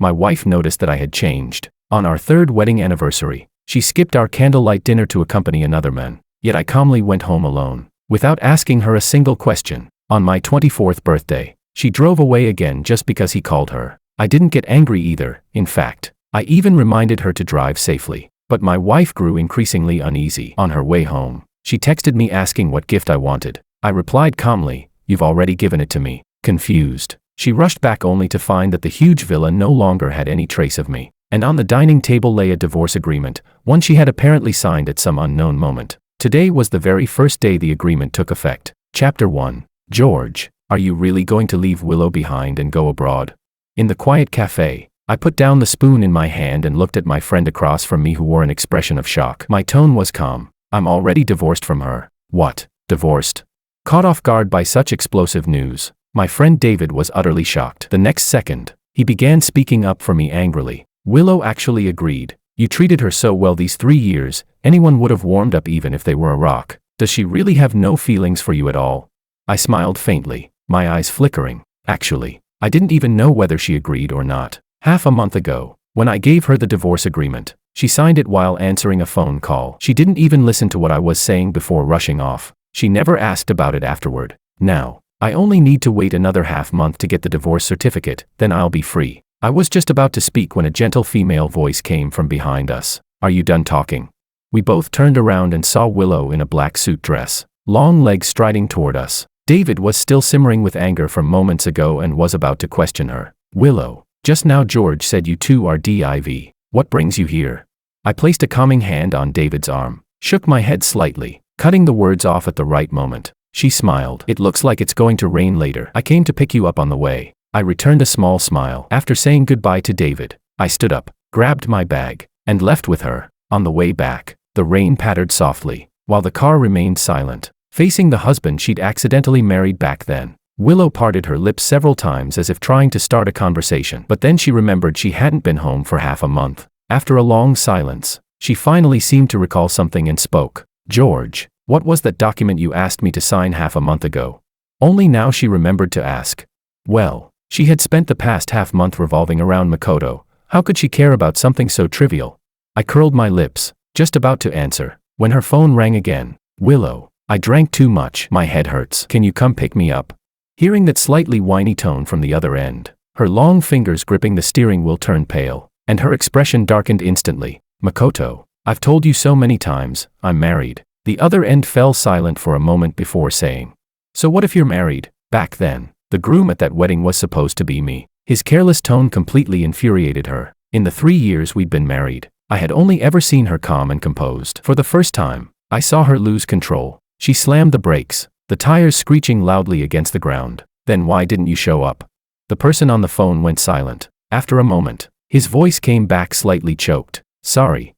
My wife noticed that I had changed. On our third wedding anniversary, she skipped our candlelight dinner to accompany another man, yet I calmly went home alone, without asking her a single question. On my 24th birthday, she drove away again just because he called her. I didn't get angry either, in fact. I even reminded her to drive safely. But my wife grew increasingly uneasy. On her way home, she texted me asking what gift I wanted. I replied calmly, "You've already given it to me." Confused, she rushed back only to find that the huge villa no longer had any trace of me. And on the dining table lay a divorce agreement, one she had apparently signed at some unknown moment. Today was the very first day the agreement took effect. Chapter 1. George, are you really going to leave Willow behind and go abroad? In the quiet cafe, I put down the spoon in my hand and looked at my friend across from me who wore an expression of shock. My tone was calm. I'm already divorced from her. What? Divorced? Caught off guard by such explosive news, my friend David was utterly shocked. The next second, he began speaking up for me angrily. Willow actually agreed. You treated her so well these 3 years, anyone would have warmed up even if they were a rock. Does she really have no feelings for you at all? I smiled faintly, my eyes flickering. Actually, I didn't even know whether she agreed or not. Half a month ago, when I gave her the divorce agreement, she signed it while answering a phone call. She didn't even listen to what I was saying before rushing off. She never asked about it afterward. Now, I only need to wait another half month to get the divorce certificate, then I'll be free. I was just about to speak when a gentle female voice came from behind us. Are you done talking? We both turned around and saw Willow in a black suit dress, long legs striding toward us. David was still simmering with anger from moments ago and was about to question her. Willow, just now George said you two are div. What brings you here? I placed a calming hand on David's arm, shook my head slightly, cutting the words off at the right moment. She smiled. It looks like it's going to rain later. I came to pick you up on the way. I returned a small smile. After saying goodbye to David, I stood up, grabbed my bag, and left with her. On the way back, the rain pattered softly, while the car remained silent, facing the husband she'd accidentally married back then. Willow parted her lips several times as if trying to start a conversation, but then she remembered she hadn't been home for half a month. After a long silence, she finally seemed to recall something and spoke. George, what was that document you asked me to sign half a month ago? Only now she remembered to ask. Well, she had spent the past half month revolving around Makoto. How could she care about something so trivial? I curled my lips, just about to answer, when her phone rang again. Willow, I drank too much. My head hurts. Can you come pick me up? Hearing that slightly whiny tone from the other end, her long fingers gripping the steering wheel turned pale, and her expression darkened instantly. Makoto, I've told you so many times, I'm married. The other end fell silent for a moment before saying, so what if you're married? Back then, the groom at that wedding was supposed to be me. His careless tone completely infuriated her. In the 3 years we'd been married, I had only ever seen her calm and composed. For the first time, I saw her lose control. She slammed the brakes, the tires screeching loudly against the ground. Then why didn't you show up? The person on the phone went silent. After a moment, his voice came back slightly choked. Sorry.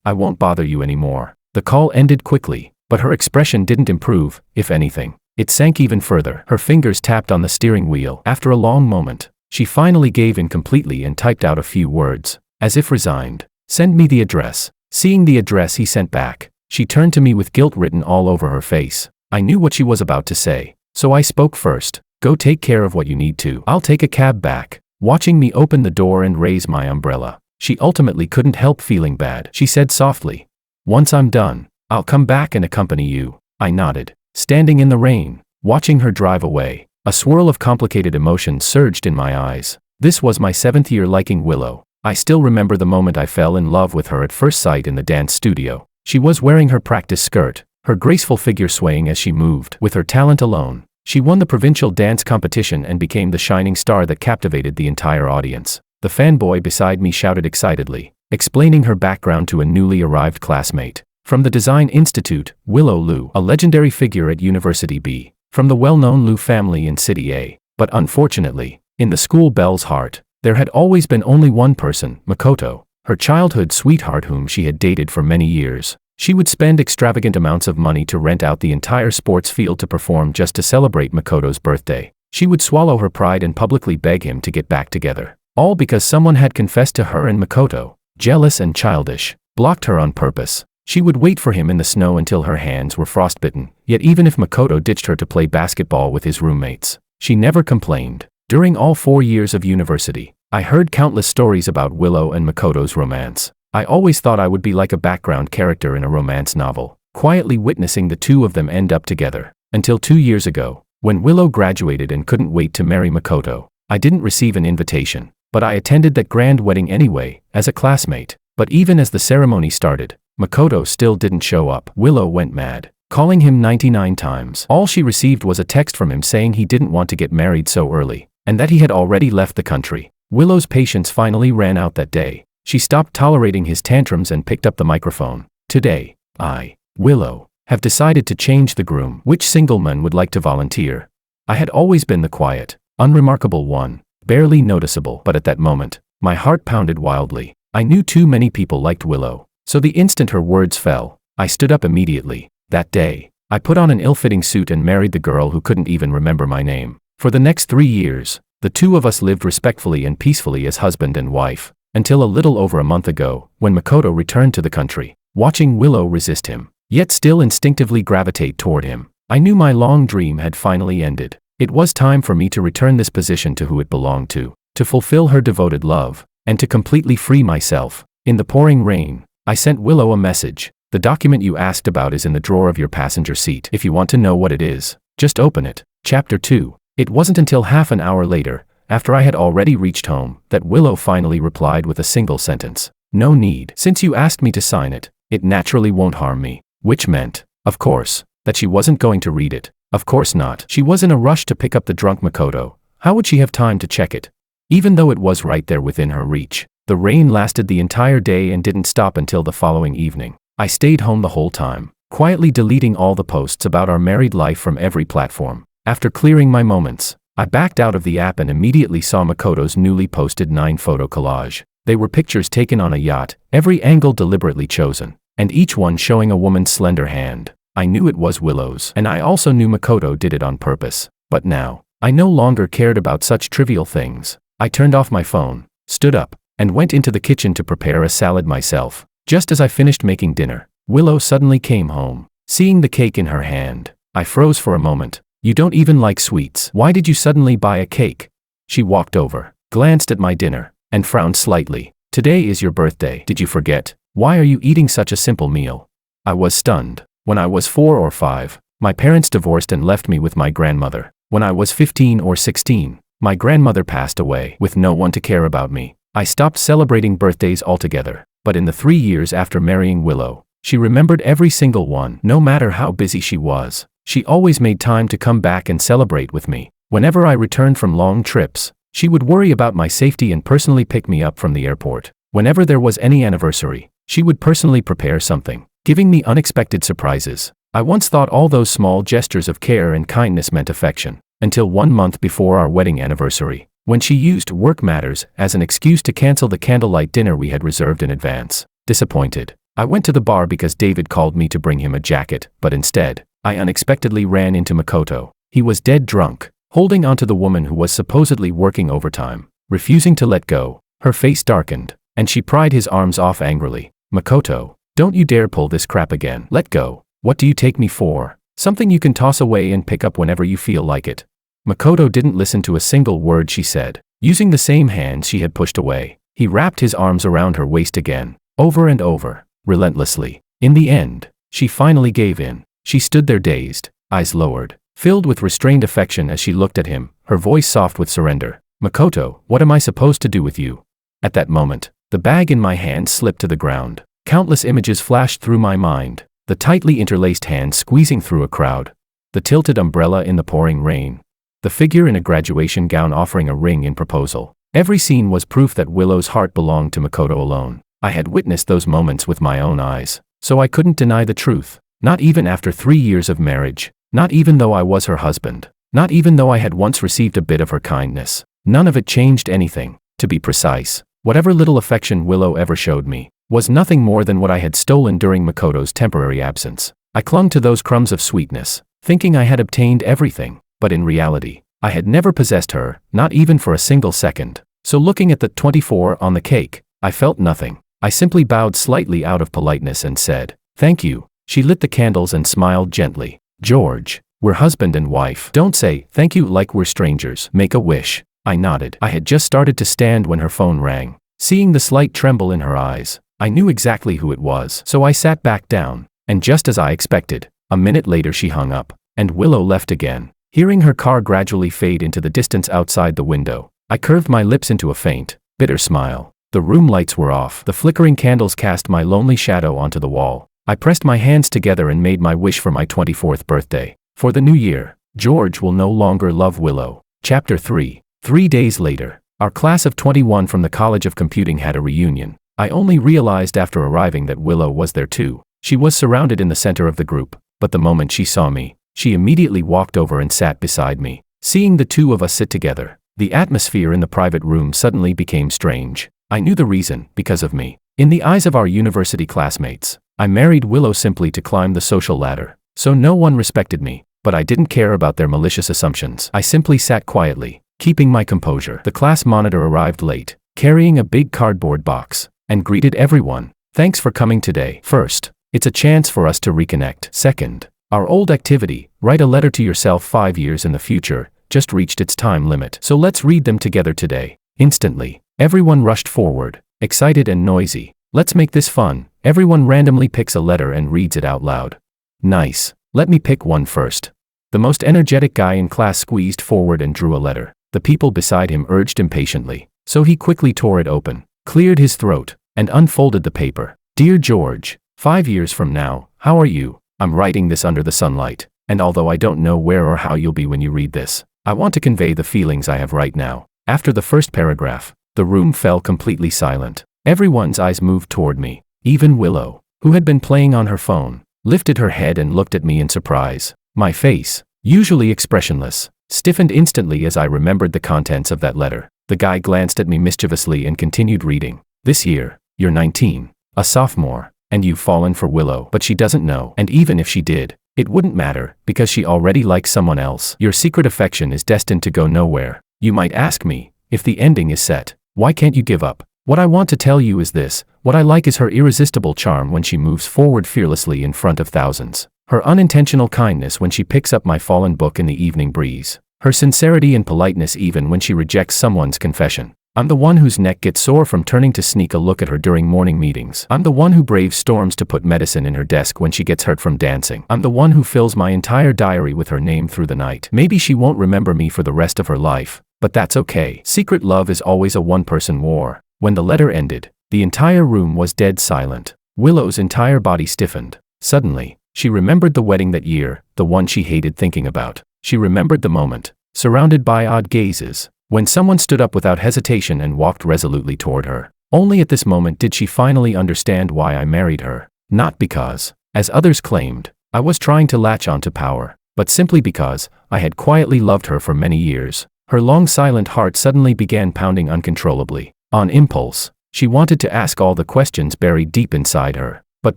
I won't bother you anymore. The call ended quickly, but her expression didn't improve. If anything, it sank even further. Her fingers tapped on the steering wheel. After a long moment, she finally gave in completely and typed out a few words, as if resigned. Send me the address. Seeing the address he sent back, she turned to me with guilt written all over her face. I knew what she was about to say, so I spoke first. Go take care of what you need to. I'll take a cab back. Watching me open the door and raise my umbrella, she ultimately couldn't help feeling bad. She said softly, once I'm done, I'll come back and accompany you. I nodded, standing in the rain, watching her drive away. A swirl of complicated emotions surged in my eyes. This was my 7th year liking Willow. I still remember the moment I fell in love with her at first sight in the dance studio. She was wearing her practice skirt, her graceful figure swaying as she moved. With her talent alone, she won the provincial dance competition and became the shining star that captivated the entire audience. The fanboy beside me shouted excitedly, explaining her background to a newly arrived classmate. From the Design Institute, Willow Liu, a legendary figure at University B. From the well-known Liu family in City A. But unfortunately, in the school belle's heart, there had always been only one person, Makoto, her childhood sweetheart whom she had dated for many years. She would spend extravagant amounts of money to rent out the entire sports field to perform just to celebrate Makoto's birthday. She would swallow her pride and publicly beg him to get back together. All because someone had confessed to her and Makoto, jealous and childish, blocked her on purpose. She would wait for him in the snow until her hands were frostbitten. Yet even if Makoto ditched her to play basketball with his roommates, she never complained. During all 4 years of university, I heard countless stories about Willow and Makoto's romance. I always thought I would be like a background character in a romance novel, quietly witnessing the two of them end up together. Until 2 years ago, when Willow graduated and couldn't wait to marry Makoto. I didn't receive an invitation, but I attended that grand wedding anyway, as a classmate. But even as the ceremony started, Makoto still didn't show up. Willow went mad, calling him 99 times. All she received was a text from him saying he didn't want to get married so early, and that he had already left the country. Willow's patience finally ran out that day. She stopped tolerating his tantrums and picked up the microphone. Today, I, Willow, have decided to change the groom. Which single man would like to volunteer? I had always been the quiet, unremarkable one, barely noticeable, but at that moment, my heart pounded wildly. I knew too many people liked Willow, so the instant her words fell, I stood up immediately. That day, I put on an ill-fitting suit and married the girl who couldn't even remember my name. For the next 3 years, the two of us lived respectfully and peacefully as husband and wife, until a little over a month ago, when Makoto returned to the country. Watching Willow resist him, yet still instinctively gravitate toward him, I knew my long dream had finally ended. It was time for me to return this position to who it belonged to fulfill her devoted love, and to completely free myself. In the pouring rain, I sent Willow a message. The document you asked about is in the drawer of your passenger seat. If you want to know what it is, just open it. Chapter 2. It wasn't until half an hour later, after I had already reached home, that Willow finally replied with a single sentence. No need. Since you asked me to sign it, it naturally won't harm me. Which meant, of course, that she wasn't going to read it. Of course not. She was in a rush to pick up the drunk Makoto. How would she have time to check it? Even though it was right there within her reach. The rain lasted the entire day and didn't stop until the following evening. I stayed home the whole time, quietly deleting all the posts about our married life from every platform. After clearing my moments, I backed out of the app and immediately saw Makoto's newly posted 9-photo collage. They were pictures taken on a yacht, every angle deliberately chosen, and each one showing a woman's slender hand. I knew it was Willow's, and I also knew Makoto did it on purpose. But now, I no longer cared about such trivial things. I turned off my phone, stood up, and went into the kitchen to prepare a salad myself. Just as I finished making dinner, Willow suddenly came home. Seeing the cake in her hand, I froze for a moment. You don't even like sweets. Why did you suddenly buy a cake? She walked over, glanced at my dinner, and frowned slightly. Today is your birthday. Did you forget? Why are you eating such a simple meal? I was stunned. When I was 4 or 5, my parents divorced and left me with my grandmother. When I was 15 or 16, my grandmother passed away. With no one to care about me, I stopped celebrating birthdays altogether. But in the 3 years after marrying Willow, she remembered every single one. No matter how busy she was, she always made time to come back and celebrate with me. Whenever I returned from long trips, she would worry about my safety and personally pick me up from the airport. Whenever there was any anniversary, she would personally prepare something, giving me unexpected surprises. I once thought all those small gestures of care and kindness meant affection, until 1 month before our wedding anniversary, when she used work matters as an excuse to cancel the candlelight dinner we had reserved in advance. Disappointed, I went to the bar because David called me to bring him a jacket, but instead, I unexpectedly ran into Makoto. He was dead drunk, holding onto the woman who was supposedly working overtime, refusing to let go. Her face darkened, and she pried his arms off angrily. Makoto, don't you dare pull this crap again. Let go. What do you take me for? Something you can toss away and pick up whenever you feel like it. Makoto didn't listen to a single word she said. Using the same hand she had pushed away, he wrapped his arms around her waist again, over and over, relentlessly. In the end, she finally gave in. She stood there dazed, eyes lowered, filled with restrained affection as she looked at him, her voice soft with surrender. Makoto, what am I supposed to do with you? At that moment, the bag in my hand slipped to the ground. Countless images flashed through my mind. The tightly interlaced hand squeezing through a crowd. The tilted umbrella in the pouring rain. The figure in a graduation gown offering a ring in proposal. Every scene was proof that Willow's heart belonged to Makoto alone. I had witnessed those moments with my own eyes, so I couldn't deny the truth. Not even after 3 years of marriage. Not even though I was her husband. Not even though I had once received a bit of her kindness. None of it changed anything. To be precise, whatever little affection Willow ever showed me was nothing more than what I had stolen during Makoto's temporary absence. I clung to those crumbs of sweetness, thinking I had obtained everything, but in reality, I had never possessed her, not even for a single second. So looking at the 24 on the cake, I felt nothing. I simply bowed slightly out of politeness and said, "Thank you." She lit the candles and smiled gently. "George, we're husband and wife. Don't say thank you like we're strangers. Make a wish." I nodded. I had just started to stand when her phone rang. Seeing the slight tremble in her eyes, I knew exactly who it was, so I sat back down. And just as I expected, a minute later she hung up, and Willow left again. Hearing her car gradually fade into the distance outside the window, I curved my lips into a faint, bitter smile. The room lights were off. The flickering candles cast my lonely shadow onto the wall. I pressed my hands together and made my wish for my 24th birthday. For the new year, George will no longer love Willow. Chapter 3. 3 days later, our class of 21 from the College of Computing had a reunion. I only realized after arriving that Willow was there too. She was surrounded in the center of the group, but the moment she saw me, she immediately walked over and sat beside me. Seeing the two of us sit together, the atmosphere in the private room suddenly became strange. I knew the reason, because of me. In the eyes of our university classmates, I married Willow simply to climb the social ladder, so no one respected me, but I didn't care about their malicious assumptions. I simply sat quietly, keeping my composure. The class monitor arrived late, carrying a big cardboard box, and greeted everyone. Thanks for coming today. First, it's a chance for us to reconnect. Second, our old activity, write a letter to yourself 5 years in the future, just reached its time limit. So let's read them together today. Instantly, everyone rushed forward, excited and noisy. Let's make this fun. Everyone randomly picks a letter and reads it out loud. Nice. Let me pick one first. The most energetic guy in class squeezed forward and drew a letter. The people beside him urged impatiently, so he quickly tore it open, cleared his throat, and unfolded the paper. Dear George, 5 years from now, how are you? I'm writing this under the sunlight, and although I don't know where or how you'll be when you read this, I want to convey the feelings I have right now. After the first paragraph, the room fell completely silent. Everyone's eyes moved toward me. Even Willow, who had been playing on her phone, lifted her head and looked at me in surprise. My face, usually expressionless, stiffened instantly as I remembered the contents of that letter. The guy glanced at me mischievously and continued reading. This year, you're 19, a sophomore, and you've fallen for Willow, but she doesn't know. And even if she did, it wouldn't matter, because she already likes someone else. Your secret affection is destined to go nowhere. You might ask me, if the ending is set, why can't you give up? What I want to tell you is this: what I like is her irresistible charm when she moves forward fearlessly in front of thousands. Her unintentional kindness when she picks up my fallen book in the evening breeze. Her sincerity and politeness even when she rejects someone's confession. I'm the one whose neck gets sore from turning to sneak a look at her during morning meetings. I'm the one who braves storms to put medicine in her desk when she gets hurt from dancing. I'm the one who fills my entire diary with her name through the night. Maybe she won't remember me for the rest of her life, but that's okay. Secret love is always a one-person war. When the letter ended, the entire room was dead silent. Willow's entire body stiffened. Suddenly, she remembered the wedding that year, the one she hated thinking about. She remembered the moment, surrounded by odd gazes, when someone stood up without hesitation and walked resolutely toward her. Only at this moment did she finally understand why I married her. Not because, as others claimed, I was trying to latch onto power, but simply because I had quietly loved her for many years. Her long silent heart suddenly began pounding uncontrollably. On impulse, she wanted to ask all the questions buried deep inside her. But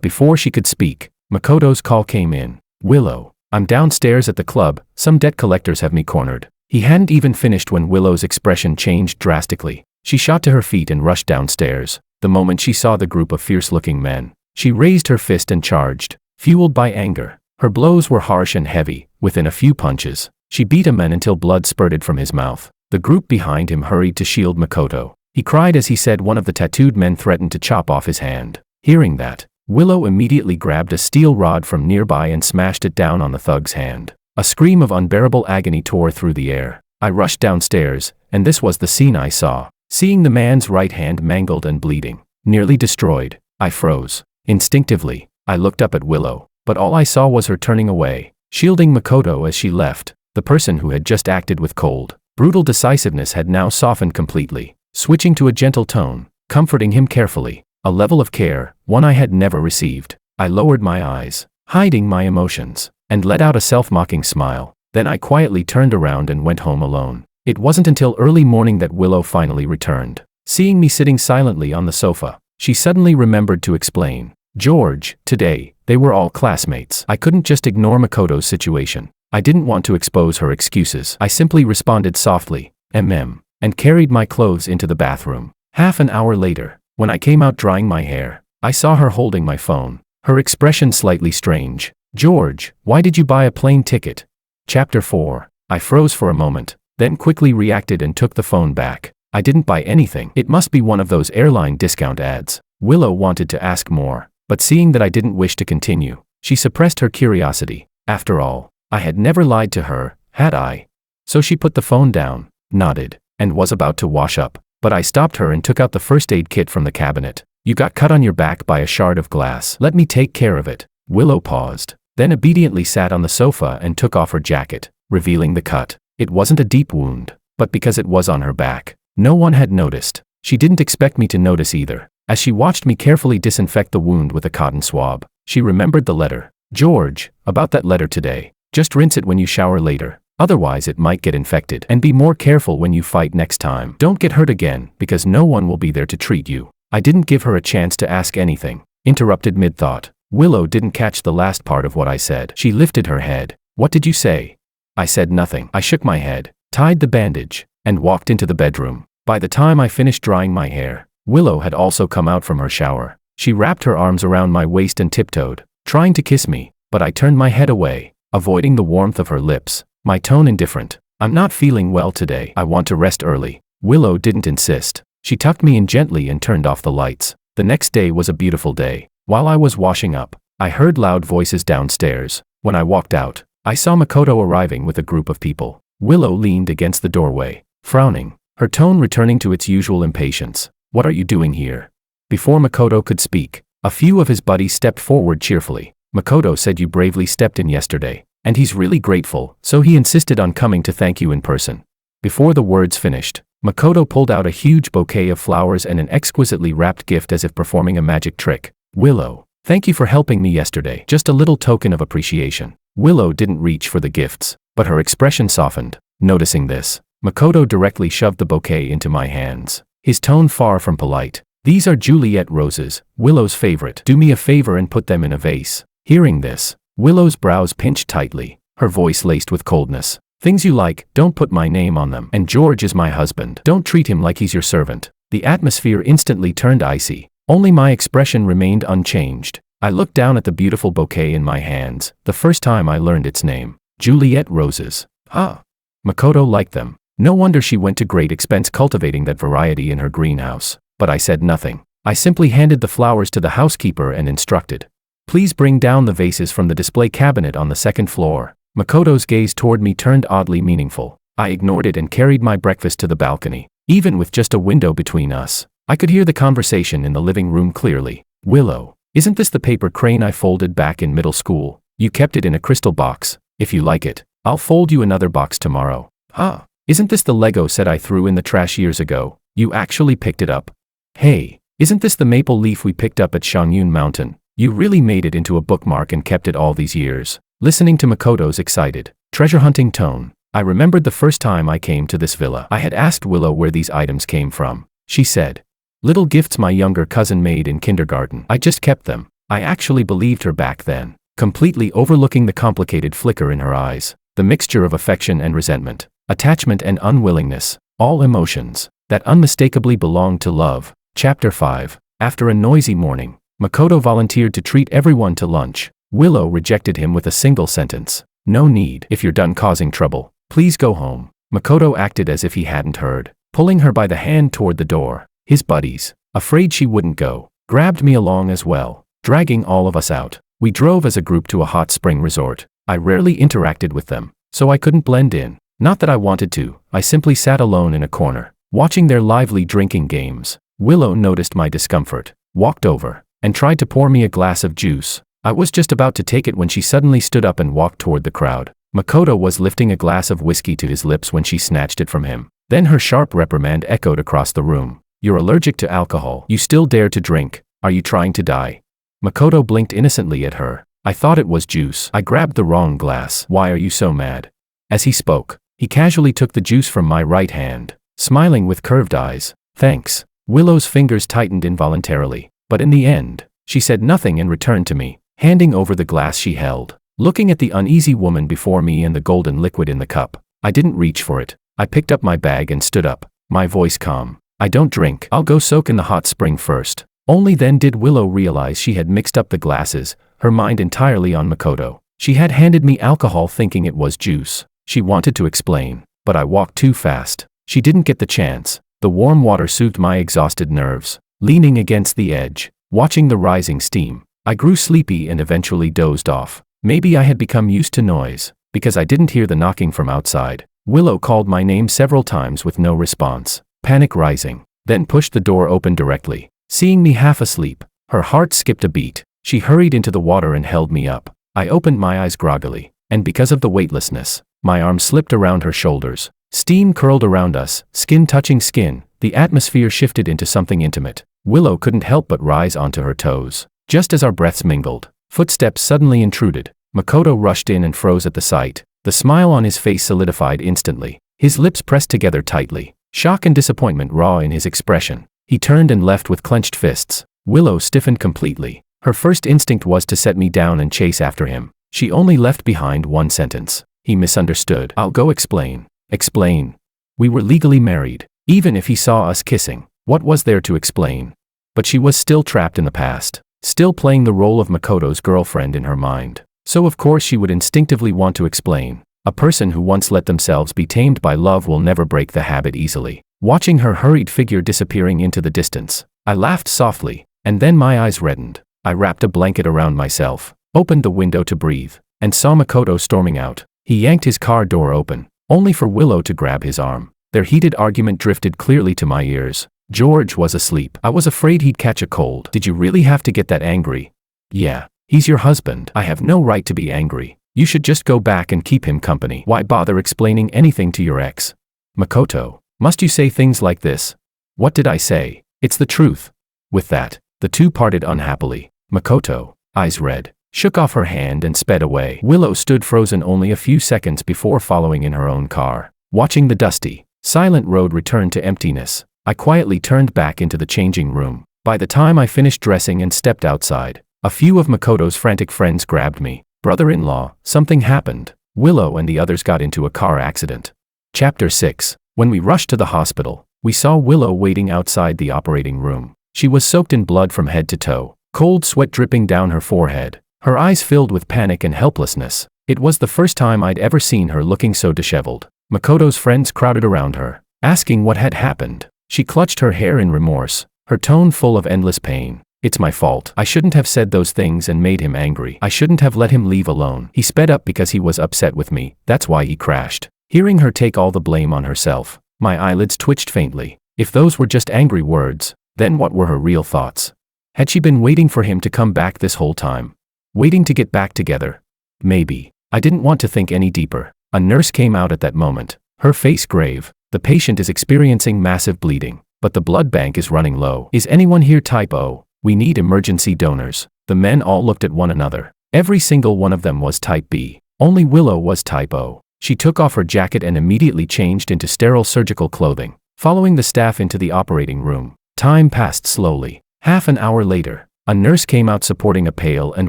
before she could speak, Makoto's call came in. Willow, I'm downstairs at the club, some debt collectors have me cornered. He hadn't even finished when Willow's expression changed drastically. She shot to her feet and rushed downstairs. The moment she saw the group of fierce-looking men, she raised her fist and charged, fueled by anger. Her blows were harsh and heavy. Within a few punches, she beat a man until blood spurted from his mouth. The group behind him hurried to shield Makoto. He cried as he said one of the tattooed men threatened to chop off his hand. Hearing that, Willow immediately grabbed a steel rod from nearby and smashed it down on the thug's hand. A scream of unbearable agony tore through the air. I rushed downstairs, and this was the scene I saw. Seeing the man's right hand mangled and bleeding, nearly destroyed, I froze. Instinctively, I looked up at Willow, but all I saw was her turning away, shielding Makoto as she left. The person who had just acted with cold, brutal decisiveness had now softened completely, switching to a gentle tone, comforting him carefully, a level of care, one I had never received. I lowered my eyes, hiding my emotions, and let out a self-mocking smile. Then I quietly turned around and went home alone. It wasn't until early morning that Willow finally returned. Seeing me sitting silently on the sofa, she suddenly remembered to explain. George, today, they were all classmates. I couldn't just ignore Makoto's situation. I didn't want to expose her excuses. I simply responded softly, and carried my clothes into the bathroom. Half an hour later, when I came out drying my hair, I saw her holding my phone, her expression slightly strange. George, why did you buy a plane ticket? Chapter 4. I froze for a moment, then quickly reacted and took the phone back. I didn't buy anything. It must be one of those airline discount ads. Willow wanted to ask more, but seeing that I didn't wish to continue, she suppressed her curiosity. After all, I had never lied to her, had I? So she put the phone down, nodded, and was about to wash up, but I stopped her and took out the first aid kit from the cabinet. You got cut on your back by a shard of glass. Let me take care of it. Willow paused, then obediently sat on the sofa and took off her jacket, revealing the cut. It wasn't a deep wound, but because it was on her back, no one had noticed. She didn't expect me to notice either. As she watched me carefully disinfect the wound with a cotton swab, she remembered the letter. George, about that letter today. Just rinse it when you shower later. Otherwise it might get infected. And be more careful when you fight next time. Don't get hurt again, because no one will be there to treat you. I didn't give her a chance to ask anything. Interrupted mid-thought. Willow didn't catch the last part of what I said. She lifted her head. What did you say? I said nothing. I shook my head, tied the bandage, and walked into the bedroom. By the time I finished drying my hair, Willow had also come out from her shower. She wrapped her arms around my waist and tiptoed, trying to kiss me, but I turned my head away, avoiding the warmth of her lips, my tone indifferent. I'm not feeling well today. I want to rest early. Willow didn't insist. She tucked me in gently and turned off the lights. The next day was a beautiful day. While I was washing up, I heard loud voices downstairs. When I walked out, I saw Makoto arriving with a group of people. Willow leaned against the doorway, frowning, her tone returning to its usual impatience. What are you doing here? Before Makoto could speak, a few of his buddies stepped forward cheerfully. Makoto said you bravely stepped in yesterday, and he's really grateful, so he insisted on coming to thank you in person. Before the words finished, Makoto pulled out a huge bouquet of flowers and an exquisitely wrapped gift as if performing a magic trick. Willow, thank you for helping me yesterday. Just a little token of appreciation. Willow didn't reach for the gifts, but her expression softened. Noticing this, Makoto directly shoved the bouquet into my hands, his tone far from polite. These are Juliet roses, Willow's favorite. Do me a favor and put them in a vase. Hearing this, Willow's brows pinched tightly, her voice laced with coldness. Things you like, don't put my name on them. And George is my husband. Don't treat him like he's your servant. The atmosphere instantly turned icy. Only my expression remained unchanged. I looked down at the beautiful bouquet in my hands, the first time I learned its name. Juliet roses. Ah. Makoto liked them. No wonder she went to great expense cultivating that variety in her greenhouse. But I said nothing. I simply handed the flowers to the housekeeper and instructed. Please bring down the vases from the display cabinet on the second floor. Makoto's gaze toward me turned oddly meaningful. I ignored it and carried my breakfast to the balcony. Even with just a window between us, I could hear the conversation in the living room clearly. Willow, isn't this the paper crane I folded back in middle school? You kept it in a crystal box. If you like it, I'll fold you another box tomorrow. Ah, isn't this the Lego set I threw in the trash years ago? You actually picked it up. Hey, isn't this the maple leaf we picked up at Shangyun Mountain? You really made it into a bookmark and kept it all these years. Listening to Makoto's excited, treasure-hunting tone, I remembered the first time I came to this villa. I had asked Willow where these items came from. She said, little gifts my younger cousin made in kindergarten. I just kept them. I actually believed her back then, completely overlooking the complicated flicker in her eyes, the mixture of affection and resentment, attachment and unwillingness, all emotions that unmistakably belonged to love. Chapter 5. After a noisy morning, Makoto volunteered to treat everyone to lunch. Willow rejected him with a single sentence. No need. If you're done causing trouble, please go home. Makoto acted as if he hadn't heard, pulling her by the hand toward the door. His buddies, afraid she wouldn't go, grabbed me along as well, dragging all of us out. We drove as a group to a hot spring resort. I rarely interacted with them, so I couldn't blend in. Not that I wanted to, I simply sat alone in a corner, watching their lively drinking games. Willow noticed my discomfort, walked over, and tried to pour me a glass of juice. I was just about to take it when she suddenly stood up and walked toward the crowd. Makoto was lifting a glass of whiskey to his lips when she snatched it from him. Then her sharp reprimand echoed across the room. You're allergic to alcohol. You still dare to drink. Are you trying to die? Makoto blinked innocently at her. I thought it was juice. I grabbed the wrong glass. Why are you so mad? As he spoke, he casually took the juice from my right hand, smiling with curved eyes. Thanks. Willow's fingers tightened involuntarily, but in the end, she said nothing and returned to me, handing over the glass she held. Looking at the uneasy woman before me and the golden liquid in the cup, I didn't reach for it. I picked up my bag and stood up, my voice calm. I don't drink. I'll go soak in the hot spring first. Only then did Willow realize she had mixed up the glasses, her mind entirely on Makoto. She had handed me alcohol thinking it was juice. She wanted to explain, but I walked too fast. She didn't get the chance. The warm water soothed my exhausted nerves. Leaning against the edge, watching the rising steam, I grew sleepy and eventually dozed off. Maybe I had become used to noise, because I didn't hear the knocking from outside. Willow called my name several times with no response. Panic rising, then pushed the door open directly. Seeing me half asleep, her heart skipped a beat. She hurried into the water and held me up. I opened my eyes groggily, and because of the weightlessness, my arm slipped around her shoulders. Steam curled around us, skin touching skin. The atmosphere shifted into something intimate. Willow couldn't help but rise onto her toes. Just as our breaths mingled, footsteps suddenly intruded. Makoto rushed in and froze at the sight. The smile on his face solidified instantly. His lips pressed together tightly, shock and disappointment raw in his expression. He turned and left with clenched fists. Willow stiffened completely. Her first instinct was to set me down and chase after him. She only left behind one sentence. He misunderstood. I'll go explain. Explain. We were legally married. Even if he saw us kissing, what was there to explain? But she was still trapped in the past, still playing the role of Makoto's girlfriend in her mind. So of course she would instinctively want to explain. A person who once let themselves be tamed by love will never break the habit easily. Watching her hurried figure disappearing into the distance, I laughed softly, and then my eyes reddened. I wrapped a blanket around myself, opened the window to breathe, and saw Makoto storming out. He yanked his car door open, only for Willow to grab his arm. Their heated argument drifted clearly to my ears. George was asleep. I was afraid he'd catch a cold. Did you really have to get that angry? Yeah, he's your husband. I have no right to be angry. You should just go back and keep him company. Why bother explaining anything to your ex? Makoto, must you say things like this? What did I say? It's the truth. With that, the two parted unhappily. Makoto, eyes red, shook off her hand and sped away. Willow stood frozen only a few seconds before following in her own car. Watching the dusty, silent road return to emptiness, I quietly turned back into the changing room. By the time I finished dressing and stepped outside, a few of Makoto's frantic friends grabbed me. Brother-in-law, something happened. Willow and the others got into a car accident. Chapter 6. When we rushed to the hospital, we saw Willow waiting outside the operating room. She was soaked in blood from head to toe, cold sweat dripping down her forehead, her eyes filled with panic and helplessness. It was the first time I'd ever seen her looking so disheveled. Makoto's friends crowded around her, asking what had happened. She clutched her hair in remorse, her tone full of endless pain. It's my fault. I shouldn't have said those things and made him angry. I shouldn't have let him leave alone. He sped up because he was upset with me. That's why he crashed. Hearing her take all the blame on herself, my eyelids twitched faintly. If those were just angry words, then what were her real thoughts? Had she been waiting for him to come back this whole time? Waiting to get back together? Maybe. I didn't want to think any deeper. A nurse came out at that moment, her face grave. The patient is experiencing massive bleeding, but the blood bank is running low. Is anyone here type O? We need emergency donors. The men all looked at one another. Every single one of them was type B. Only Willow was type O. She took off her jacket and immediately changed into sterile surgical clothing, following the staff into the operating room. Time passed slowly. Half an hour later, a nurse came out supporting a pale and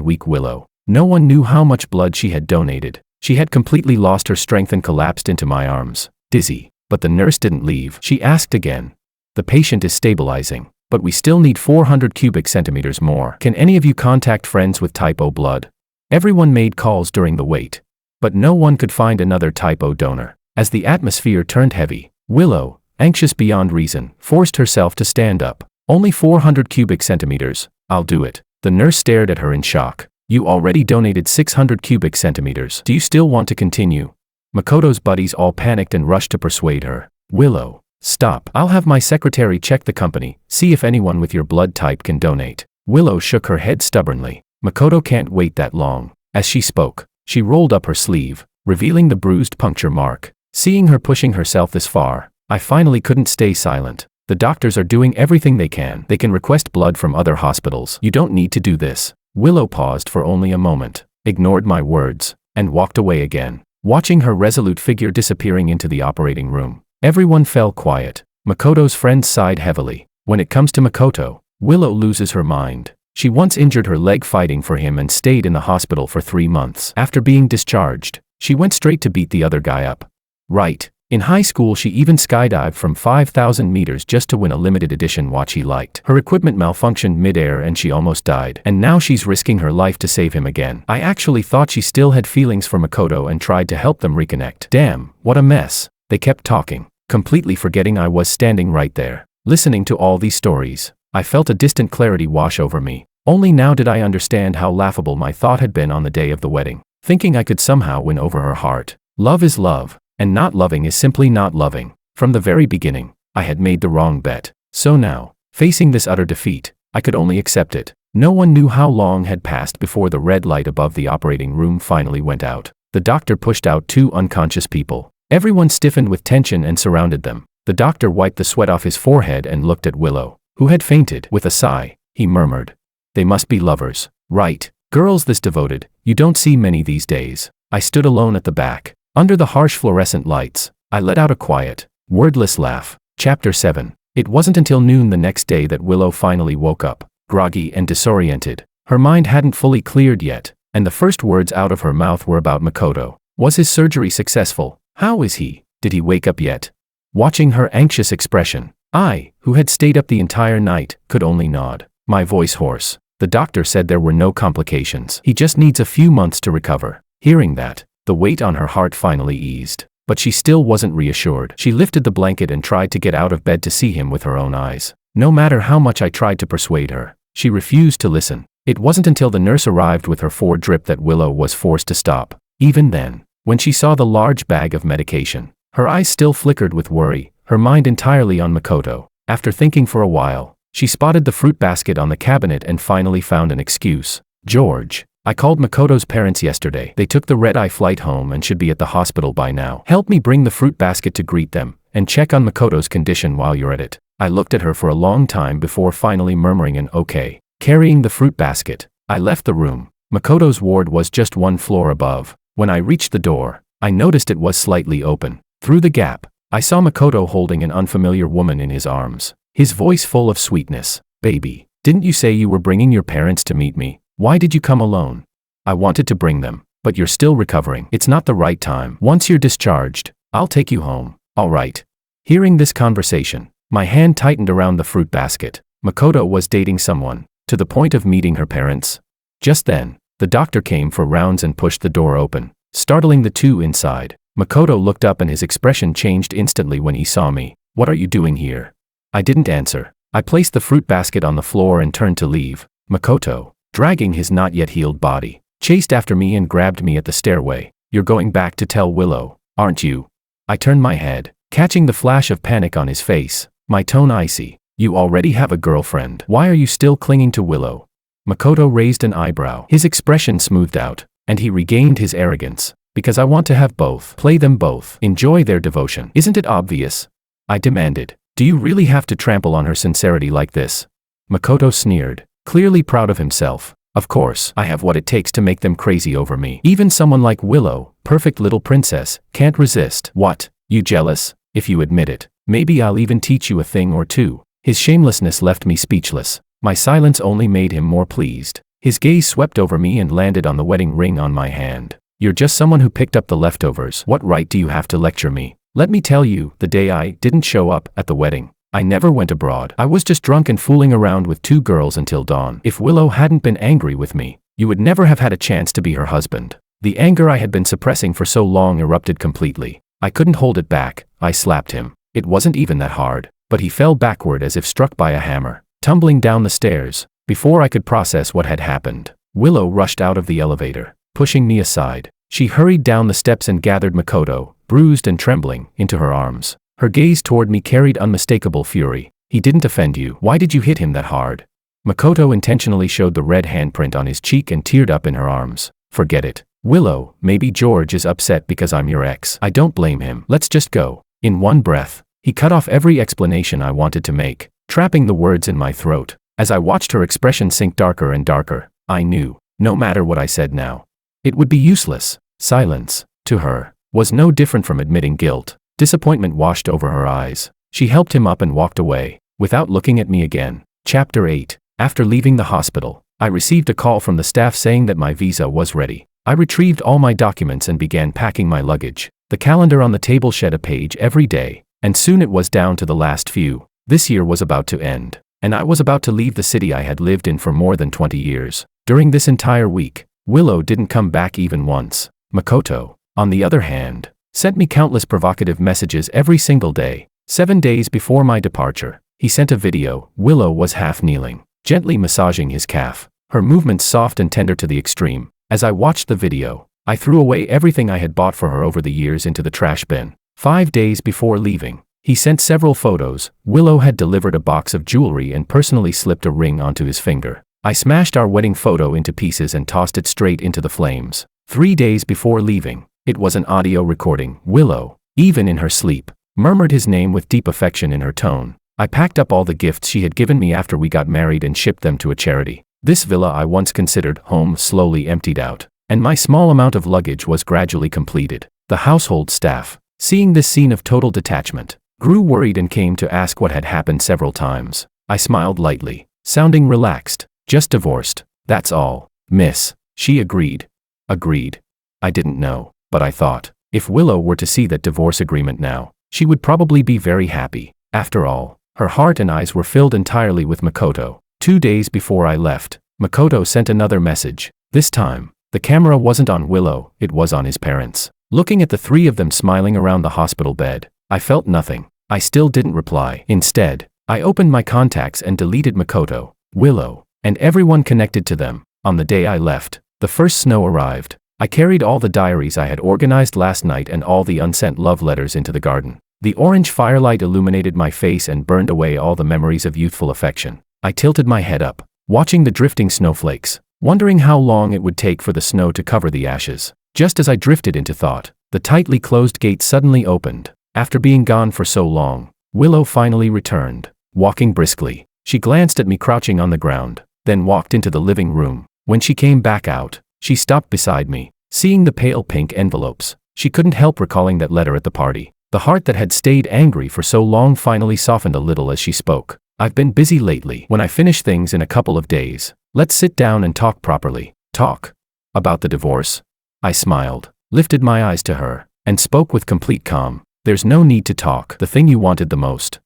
weak Willow. No one knew how much blood she had donated. She had completely lost her strength and collapsed into my arms, dizzy. But the nurse didn't leave. She asked again. The patient is stabilizing, but we still need 400 cubic centimeters more. Can any of you contact friends with type O blood? Everyone made calls during the wait, but no one could find another type O donor. As the atmosphere turned heavy, Willow, anxious beyond reason, forced herself to stand up. Only 400 cubic centimeters. I'll do it. The nurse stared at her in shock. You already donated 600 cubic centimeters. Do you still want to continue? Makoto's buddies all panicked and rushed to persuade her. Willow, stop. I'll have my secretary check the company, see if anyone with your blood type can donate. Willow shook her head stubbornly. Makoto can't wait that long. As she spoke, she rolled up her sleeve, revealing the bruised puncture mark. Seeing her pushing herself this far, I finally couldn't stay silent. The doctors are doing everything they can. They can request blood from other hospitals. You don't need to do this. Willow paused for only a moment, ignored my words, and walked away again. Watching her resolute figure disappearing into the operating room, everyone fell quiet. Makoto's friends sighed heavily. When it comes to Makoto, Willow loses her mind. She once injured her leg fighting for him and stayed in the hospital for 3 months. After being discharged, she went straight to beat the other guy up. Right. In high school she even skydived from 5,000 meters just to win a limited edition watch he liked. Her equipment malfunctioned mid-air and she almost died. And now she's risking her life to save him again. I actually thought she still had feelings for Makoto and tried to help them reconnect. Damn, what a mess. They kept talking, completely forgetting I was standing right there. Listening to all these stories, I felt a distant clarity wash over me. Only now did I understand how laughable my thought had been on the day of the wedding, thinking I could somehow win over her heart. Love is love, and not loving is simply not loving. From the very beginning, I had made the wrong bet. So now, facing this utter defeat, I could only accept it. No one knew how long had passed before the red light above the operating room finally went out. The doctor pushed out 2 unconscious people. Everyone stiffened with tension and surrounded them. The doctor wiped the sweat off his forehead and looked at Willow, who had fainted. With a sigh, he murmured, "They must be lovers, right? Girls this devoted, you don't see many these days." I stood alone at the back. Under the harsh fluorescent lights, I let out a quiet, wordless laugh. Chapter 7. It wasn't until noon the next day that Willow finally woke up, groggy and disoriented. Her mind hadn't fully cleared yet, and the first words out of her mouth were about Makoto. Was his surgery successful? How is he? Did he wake up yet? Watching her anxious expression, I, who had stayed up the entire night, could only nod, my voice hoarse. The doctor said there were no complications. He just needs a few months to recover. Hearing that, the weight on her heart finally eased. But she still wasn't reassured. She lifted the blanket and tried to get out of bed to see him with her own eyes. No matter how much I tried to persuade her, she refused to listen. It wasn't until the nurse arrived with her 4-drip that Willow was forced to stop. Even then, when she saw the large bag of medication, her eyes still flickered with worry, her mind entirely on Makoto. After thinking for a while, she spotted the fruit basket on the cabinet and finally found an excuse. "George, I called Makoto's parents yesterday. They took the red-eye flight home and should be at the hospital by now. Help me bring the fruit basket to greet them, and check on Makoto's condition while you're at it." I looked at her for a long time before finally murmuring an okay. Carrying the fruit basket, I left the room. Makoto's ward was just 1 floor above. When I reached the door, I noticed it was slightly open. Through the gap, I saw Makoto holding an unfamiliar woman in his arms, his voice full of sweetness. "Baby, didn't you say you were bringing your parents to meet me? Why did you come alone?" "I wanted to bring them, but you're still recovering. It's not the right time. Once you're discharged, I'll take you home." "All right." Hearing this conversation, my hand tightened around the fruit basket. Makoto was dating someone, to the point of meeting her parents. Just then, the doctor came for rounds and pushed the door open, startling the 2 inside. Makoto looked up and his expression changed instantly when he saw me. "What are you doing here?" I didn't answer. I placed the fruit basket on the floor and turned to leave. Makoto, dragging his not yet healed body, chased after me and grabbed me at the stairway. "You're going back to tell Willow, aren't you?" I turned my head, catching the flash of panic on his face, my tone icy. "You already have a girlfriend. Why are you still clinging to Willow?" Makoto raised an eyebrow. His expression smoothed out, and he regained his arrogance. "Because I want to have both. Play them both. Enjoy their devotion. Isn't it obvious?" I demanded. "Do you really have to trample on her sincerity like this?" Makoto sneered, clearly proud of himself. "Of course, I have what it takes to make them crazy over me. Even someone like Willow, perfect little princess, can't resist." "What? You jealous? If you admit it, maybe I'll even teach you a thing or two." His shamelessness left me speechless. My silence only made him more pleased. His gaze swept over me and landed on the wedding ring on my hand. "You're just someone who picked up the leftovers. What right do you have to lecture me? Let me tell you, the day I didn't show up at the wedding, I never went abroad. I was just drunk and fooling around with 2 girls until dawn. If Willow hadn't been angry with me, you would never have had a chance to be her husband." The anger I had been suppressing for so long erupted completely. I couldn't hold it back. I slapped him. It wasn't even that hard, but he fell backward as if struck by a hammer, tumbling down the stairs. Before I could process what had happened, Willow rushed out of the elevator, pushing me aside. She hurried down the steps and gathered Makoto, bruised and trembling, into her arms. Her gaze toward me carried unmistakable fury. "He didn't offend you. Why did you hit him that hard?" Makoto intentionally showed the red handprint on his cheek and teared up in her arms. "Forget it. Willow, maybe George is upset because I'm your ex. I don't blame him. Let's just go." In one breath, he cut off every explanation I wanted to make, trapping the words in my throat. As I watched her expression sink darker and darker, I knew, no matter what I said now, it would be useless. Silence, to her, was no different from admitting guilt. Disappointment washed over her eyes. She helped him up and walked away, without looking at me again. Chapter 8. After leaving the hospital, I received a call from the staff saying that my visa was ready. I retrieved all my documents and began packing my luggage. The calendar on the table shed a page every day, and soon it was down to the last few. This year was about to end, and I was about to leave the city I had lived in for more than 20 years. During this entire week, Willow didn't come back even once. Makoto, on the other hand, Sent me countless provocative messages every single day. 7 days before my departure, he sent a video. Willow was half kneeling, gently massaging his calf, her movements soft and tender to the extreme. As I watched the video, I threw away everything I had bought for her over the years into the trash bin. 5 days before leaving, he sent several photos. Willow had delivered a box of jewelry and personally slipped a ring onto his finger. I smashed our wedding photo into pieces and tossed it straight into the flames. 3 days before leaving, it was an audio recording. Willow, even in her sleep, murmured his name with deep affection in her tone. I packed up all the gifts she had given me after we got married and shipped them to a charity. This villa I once considered home slowly emptied out, and my small amount of luggage was gradually completed. The household staff, seeing this scene of total detachment, grew worried and came to ask what had happened several times. I smiled lightly, sounding relaxed. Just divorced, that's all, miss. She agreed. Agreed. I didn't know, but I thought, if Willow were to see that divorce agreement now, she would probably be very happy. After all, her heart and eyes were filled entirely with Makoto. 2 days before I left, Makoto sent another message. This time, the camera wasn't on Willow, it was on his parents. Looking at the three of them smiling around the hospital bed, I felt nothing. I still didn't reply. Instead, I opened my contacts and deleted Makoto, Willow, and everyone connected to them. On the day I left, the first snow arrived. I carried all the diaries I had organized last night and all the unsent love letters into the garden. The orange firelight illuminated my face and burned away all the memories of youthful affection. I tilted my head up, watching the drifting snowflakes, wondering how long it would take for the snow to cover the ashes. Just as I drifted into thought, the tightly closed gate suddenly opened. After being gone for so long, Willow finally returned, walking briskly. She glanced at me crouching on the ground, then walked into the living room. When she came back out, she stopped beside me. Seeing the pale pink envelopes, she couldn't help recalling that letter at the party. The heart that had stayed angry for so long finally softened a little as she spoke. I've been busy lately. When I finish things in a couple of days, let's sit down and talk properly. Talk about the divorce. I smiled, lifted my eyes to her, and spoke with complete calm. There's no need to talk. The thing you wanted the most,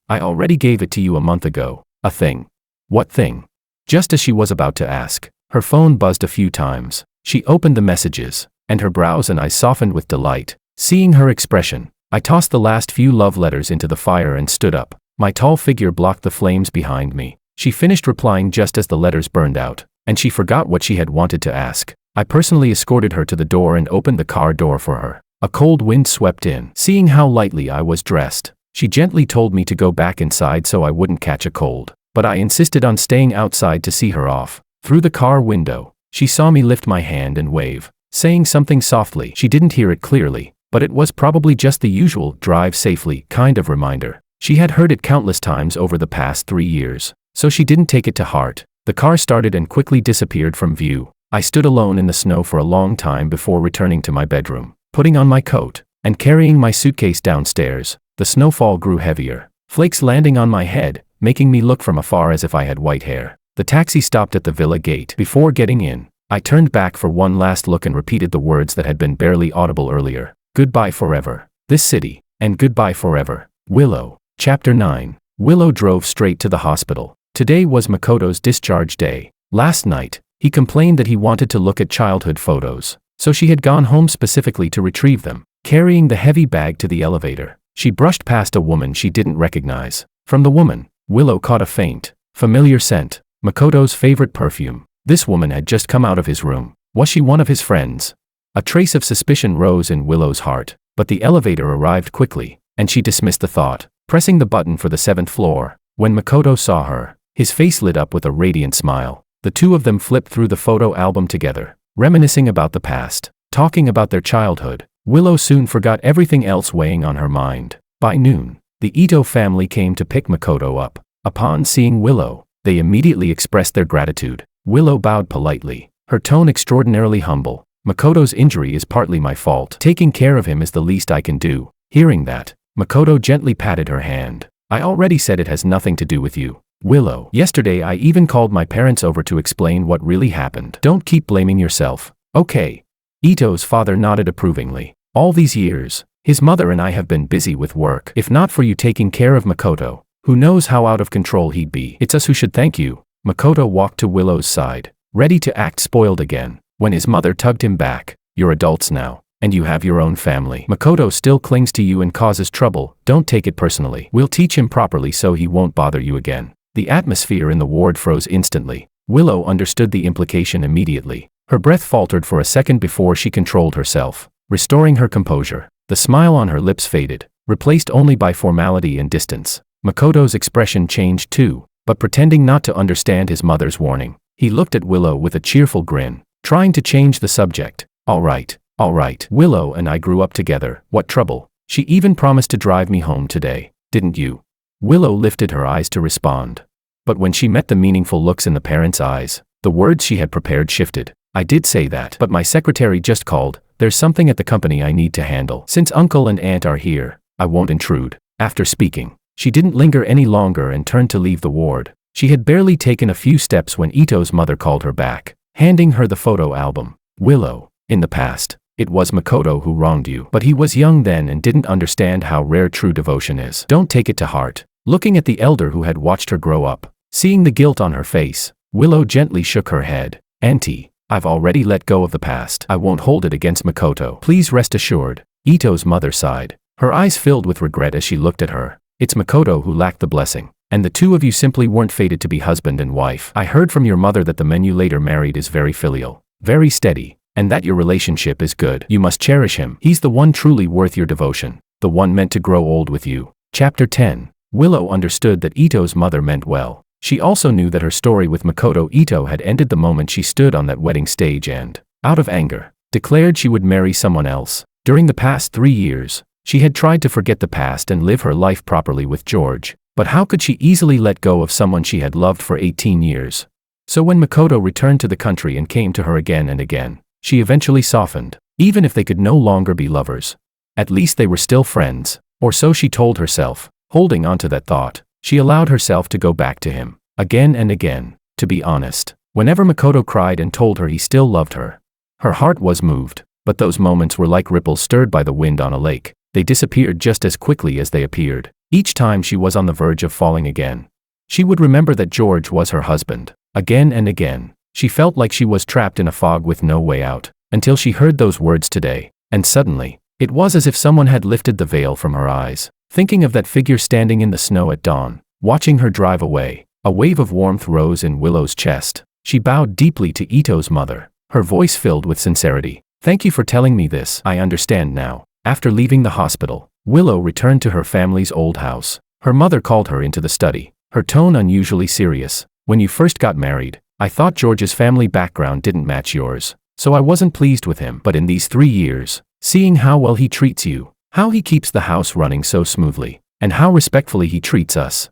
I already gave it to you a month ago. A thing. What thing? Just as she was about to ask, her phone buzzed a few times. She opened the messages, and her brows and eyes softened with delight. Seeing her expression, I tossed the last few love letters into the fire and stood up. My tall figure blocked the flames behind me. She finished replying just as the letters burned out, and she forgot what she had wanted to ask. I personally escorted her to the door and opened the car door for her. A cold wind swept in. Seeing how lightly I was dressed, she gently told me to go back inside so I wouldn't catch a cold. But I insisted on staying outside to see her off. Through the car window, she saw me lift my hand and wave, saying something softly. She didn't hear it clearly, but it was probably just the usual drive safely kind of reminder. She had heard it countless times over the past 3 years, so she didn't take it to heart. The car started and quickly disappeared from view. I stood alone in the snow for a long time before returning to my bedroom, putting on my coat, and carrying my suitcase downstairs. The snowfall grew heavier, flakes landing on my head, making me look from afar as if I had white hair. The taxi stopped at the villa gate. Before getting in, I turned back for one last look and repeated the words that had been barely audible earlier. Goodbye forever, this city, and goodbye forever, Willow. Chapter 9. Willow drove straight to the hospital. Today was Makoto's discharge day. Last night, he complained that he wanted to look at childhood photos, so she had gone home specifically to retrieve them. Carrying the heavy bag to the elevator, she brushed past a woman she didn't recognize. From the woman, Willow caught a faint, familiar scent, Makoto's favorite perfume. This woman had just come out of his room. Was she one of his friends? A trace of suspicion rose in Willow's heart, but the elevator arrived quickly, and she dismissed the thought, pressing the button for the 7th floor. When Makoto saw her, his face lit up with a radiant smile. The two of them flipped through the photo album together, reminiscing about the past, talking about their childhood. Willow soon forgot everything else weighing on her mind. By noon, the Ito family came to pick Makoto up. Upon seeing Willow, they immediately expressed their gratitude. Willow bowed politely, her tone extraordinarily humble. Makoto's injury is partly my fault. Taking care of him is the least I can do. Hearing that, Makoto gently patted her hand. I already said it has nothing to do with you, Willow. Yesterday I even called my parents over to explain what really happened. Don't keep blaming yourself, okay? Ito's father nodded approvingly. All these years, his mother and I have been busy with work. If not for you taking care of Makoto, who knows how out of control he'd be. It's us who should thank you. Makoto walked to Willow's side, ready to act spoiled again, when his mother tugged him back. You're adults now, and you have your own family. Makoto still clings to you and causes trouble. Don't take it personally. We'll teach him properly so he won't bother you again." The atmosphere in the ward froze instantly. Willow understood the implication immediately. Her breath faltered for a second before she controlled herself, restoring her composure. The smile on her lips faded, replaced only by formality and distance. Makoto's expression changed too, but pretending not to understand his mother's warning. He looked at Willow with a cheerful grin, trying to change the subject. All right. Willow and I grew up together. What trouble? She even promised to drive me home today, didn't you?" Willow lifted her eyes to respond. But when she met the meaningful looks in the parents' eyes, the words she had prepared shifted. "I did say that, but my secretary just called. There's something at the company I need to handle. Since uncle and aunt are here, I won't intrude." After speaking, she didn't linger any longer and turned to leave the ward. She had barely taken a few steps when Ito's mother called her back, handing her the photo album. "Willow, in the past, it was Makoto who wronged you, but he was young then and didn't understand how rare true devotion is. Don't take it to heart." Looking at the elder who had watched her grow up, seeing the guilt on her face, Willow gently shook her head. "Auntie, I've already let go of the past. I won't hold it against Makoto. Please rest assured." Ito's mother sighed, her eyes filled with regret as she looked at her. "It's Makoto who lacked the blessing, and the two of you simply weren't fated to be husband and wife. I heard from your mother that the man you later married is very filial, very steady, and that your relationship is good. You must cherish him. He's the one truly worth your devotion, the one meant to grow old with you." Chapter 10. Willow understood that Ito's mother meant well. She also knew that her story with Makoto Ito had ended the moment she stood on that wedding stage and, out of anger, declared she would marry someone else. During the past 3 years, she had tried to forget the past and live her life properly with George, but how could she easily let go of someone she had loved for 18 years? So when Makoto returned to the country and came to her again and again, she eventually softened, even if they could no longer be lovers. At least they were still friends, or so she told herself. Holding on to that thought, she allowed herself to go back to him, again and again. To be honest, whenever Makoto cried and told her he still loved her, her heart was moved, but those moments were like ripples stirred by the wind on a lake. They disappeared just as quickly as they appeared. Each time she was on the verge of falling again, she would remember that George was her husband. Again and again, she felt like she was trapped in a fog with no way out, until she heard those words today, and suddenly, it was as if someone had lifted the veil from her eyes. Thinking of that figure standing in the snow at dawn, watching her drive away, a wave of warmth rose in Willow's chest. She bowed deeply to Ito's mother, her voice filled with sincerity. "Thank you for telling me this. I understand now." After leaving the hospital, Willow returned to her family's old house. Her mother called her into the study, her tone unusually serious. "When you first got married, I thought George's family background didn't match yours, so I wasn't pleased with him. But in these 3 years, seeing how well he treats you, how he keeps the house running so smoothly, and how respectfully he treats us,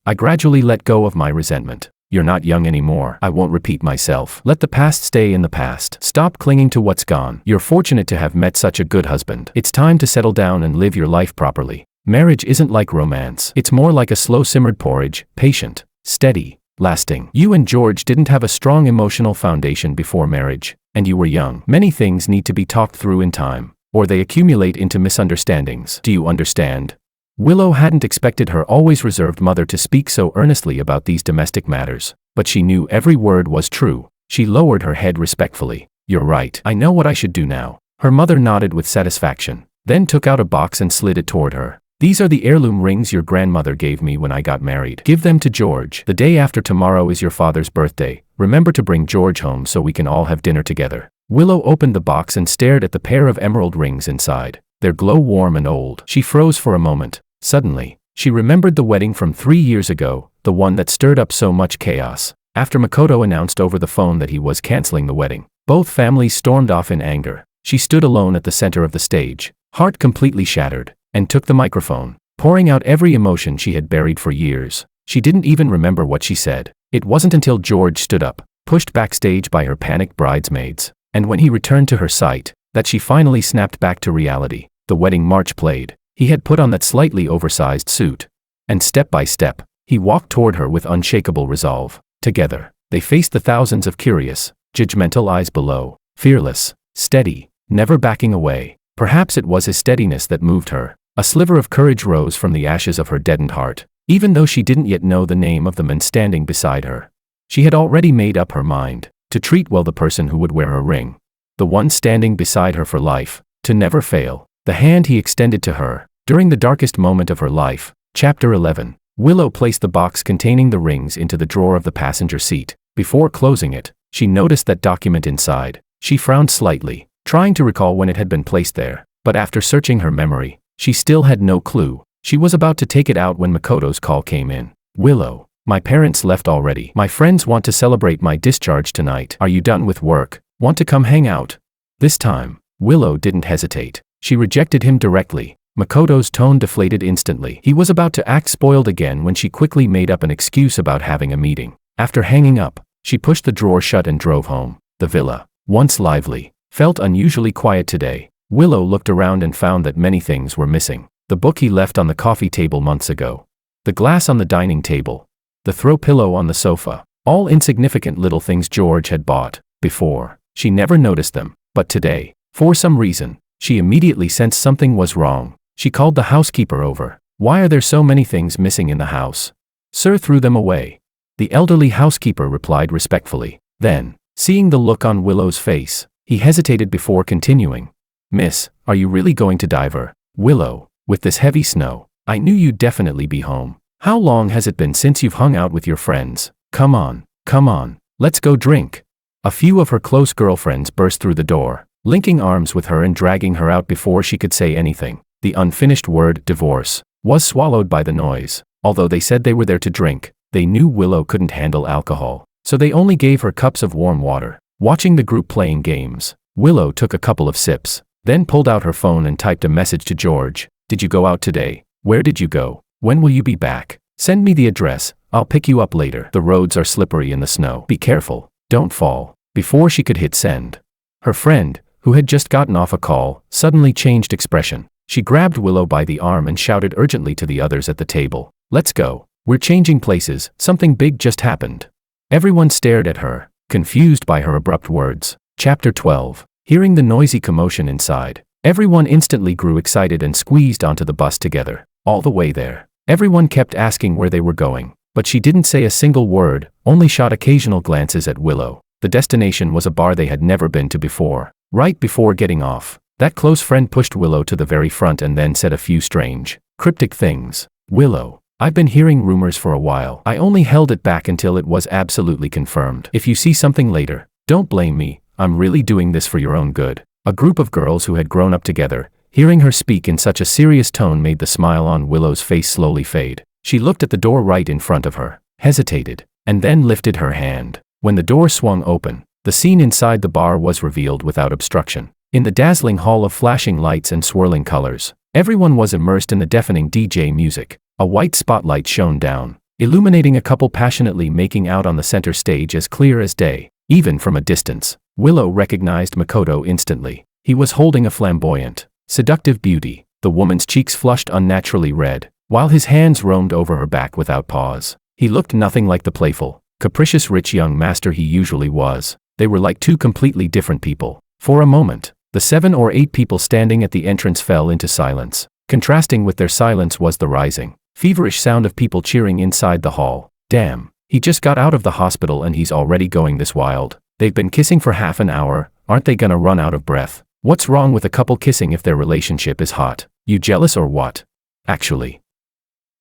I gradually let go of my resentment. You're not young anymore. I won't repeat myself. Let the past stay in the past. Stop clinging to what's gone. You're fortunate to have met such a good husband. It's time to settle down and live your life properly. Marriage isn't like romance. It's more like a slow-simmered porridge, patient, steady, lasting. You and George didn't have a strong emotional foundation before marriage, and you were young. Many things need to be talked through in time, or they accumulate into misunderstandings. Do you understand?" Willow hadn't expected her always reserved mother to speak so earnestly about these domestic matters, but she knew every word was true. She lowered her head respectfully. "You're right. I know what I should do now." Her mother nodded with satisfaction, then took out a box and slid it toward her. "These are the heirloom rings your grandmother gave me when I got married. Give them to George. The day after tomorrow is your father's birthday. Remember to bring George home so we can all have dinner together." Willow opened the box and stared at the pair of emerald rings inside, their glow warm and old. She froze for a moment. Suddenly, she remembered the wedding from 3 years ago, the one that stirred up so much chaos. After Makoto announced over the phone that he was canceling the wedding, both families stormed off in anger. She stood alone at the center of the stage, heart completely shattered, and took the microphone, pouring out every emotion she had buried for years. She didn't even remember what she said. It wasn't until George stood up, pushed backstage by her panicked bridesmaids, and when he returned to her sight, that she finally snapped back to reality. The wedding march played. He had put on that slightly oversized suit, and step by step, he walked toward her with unshakable resolve. Together, they faced the thousands of curious, judgmental eyes below, fearless, steady, never backing away. Perhaps it was his steadiness that moved her. A sliver of courage rose from the ashes of her deadened heart, even though she didn't yet know the name of the man standing beside her. She had already made up her mind to treat well the person who would wear her ring. the one standing beside her for life, to never fail. The hand he extended to her, during the darkest moment of her life. Chapter 11. Willow placed the box containing the rings into the drawer of the passenger seat. Before closing it, she noticed that document inside. She frowned slightly, trying to recall when it had been placed there, but after searching her memory, she still had no clue. She was about to take it out when Makoto's call came in. Willow, my parents left already. My friends want to celebrate my discharge tonight. Are you done with work? Want to come hang out? This time, Willow didn't hesitate. She rejected him directly. Makoto's tone deflated instantly. He was about to act spoiled again when she quickly made up an excuse about having a meeting. After hanging up, she pushed the drawer shut and drove home. The villa, once lively, felt unusually quiet today. Willow looked around and found that many things were missing. The book he left on the coffee table months ago. The glass on the dining table. The throw pillow on the sofa. All insignificant little things George had bought. Before, she never noticed them, but today, for some reason, she immediately sensed something was wrong. She called the housekeeper over. Why are there so many things missing in the house? Sir threw them away. The elderly housekeeper replied respectfully. Then, seeing the look on Willow's face, he hesitated before continuing. Miss, are you really going to diver? Willow, with this heavy snow, I knew you'd definitely be home. How long has it been since you've hung out with your friends? Come on, let's go drink. A few of her close girlfriends burst through the door, linking arms with her and dragging her out before she could say anything. The unfinished word, divorce, was swallowed by the noise. Although they said they were there to drink, they knew Willow couldn't handle alcohol, so they only gave her cups of warm water. Watching the group playing games, Willow took a couple of sips, then pulled out her phone and typed a message to George. Did you go out today? Where did you go? When will you be back? Send me the address, I'll pick you up later. The roads are slippery in the snow. Be careful, don't fall. Before she could hit send, her friend, who had just gotten off a call, suddenly changed expression. She grabbed Willow by the arm and shouted urgently to the others at the table. Let's go. We're changing places, something big just happened. Everyone stared at her, confused by her abrupt words. Chapter 12. Hearing the noisy commotion inside, everyone instantly grew excited and squeezed onto the bus together. All the way there, everyone kept asking where they were going, but she didn't say a single word, only shot occasional glances at Willow. The destination was a bar they had never been to before. Right before getting off, that close friend pushed Willow to the very front and then said a few strange, cryptic things. Willow, I've been hearing rumors for a while. I only held it back until it was absolutely confirmed. If you see something later, don't blame me. I'm really doing this for your own good. A group of girls who had grown up together, hearing her speak in such a serious tone made the smile on Willow's face slowly fade. She looked at the door right in front of her, hesitated, and then lifted her hand. When the door swung open, the scene inside the bar was revealed without obstruction. In the dazzling hall of flashing lights and swirling colors, everyone was immersed in the deafening DJ music. A white spotlight shone down, illuminating a couple passionately making out on the center stage as clear as day. Even from a distance, Willow recognized Makoto instantly. He was holding a flamboyant, seductive beauty. The woman's cheeks flushed unnaturally red, while his hands roamed over her back without pause. He looked nothing like the playful, capricious rich young master he usually was. They were like two completely different people. For a moment, the 7 or 8 people standing at the entrance fell into silence. Contrasting with their silence was the rising, feverish sound of people cheering inside the hall. Damn, he just got out of the hospital and he's already going this wild. They've been kissing for half an hour, aren't they gonna run out of breath? What's wrong with a couple kissing if their relationship is hot? You jealous or what? Actually,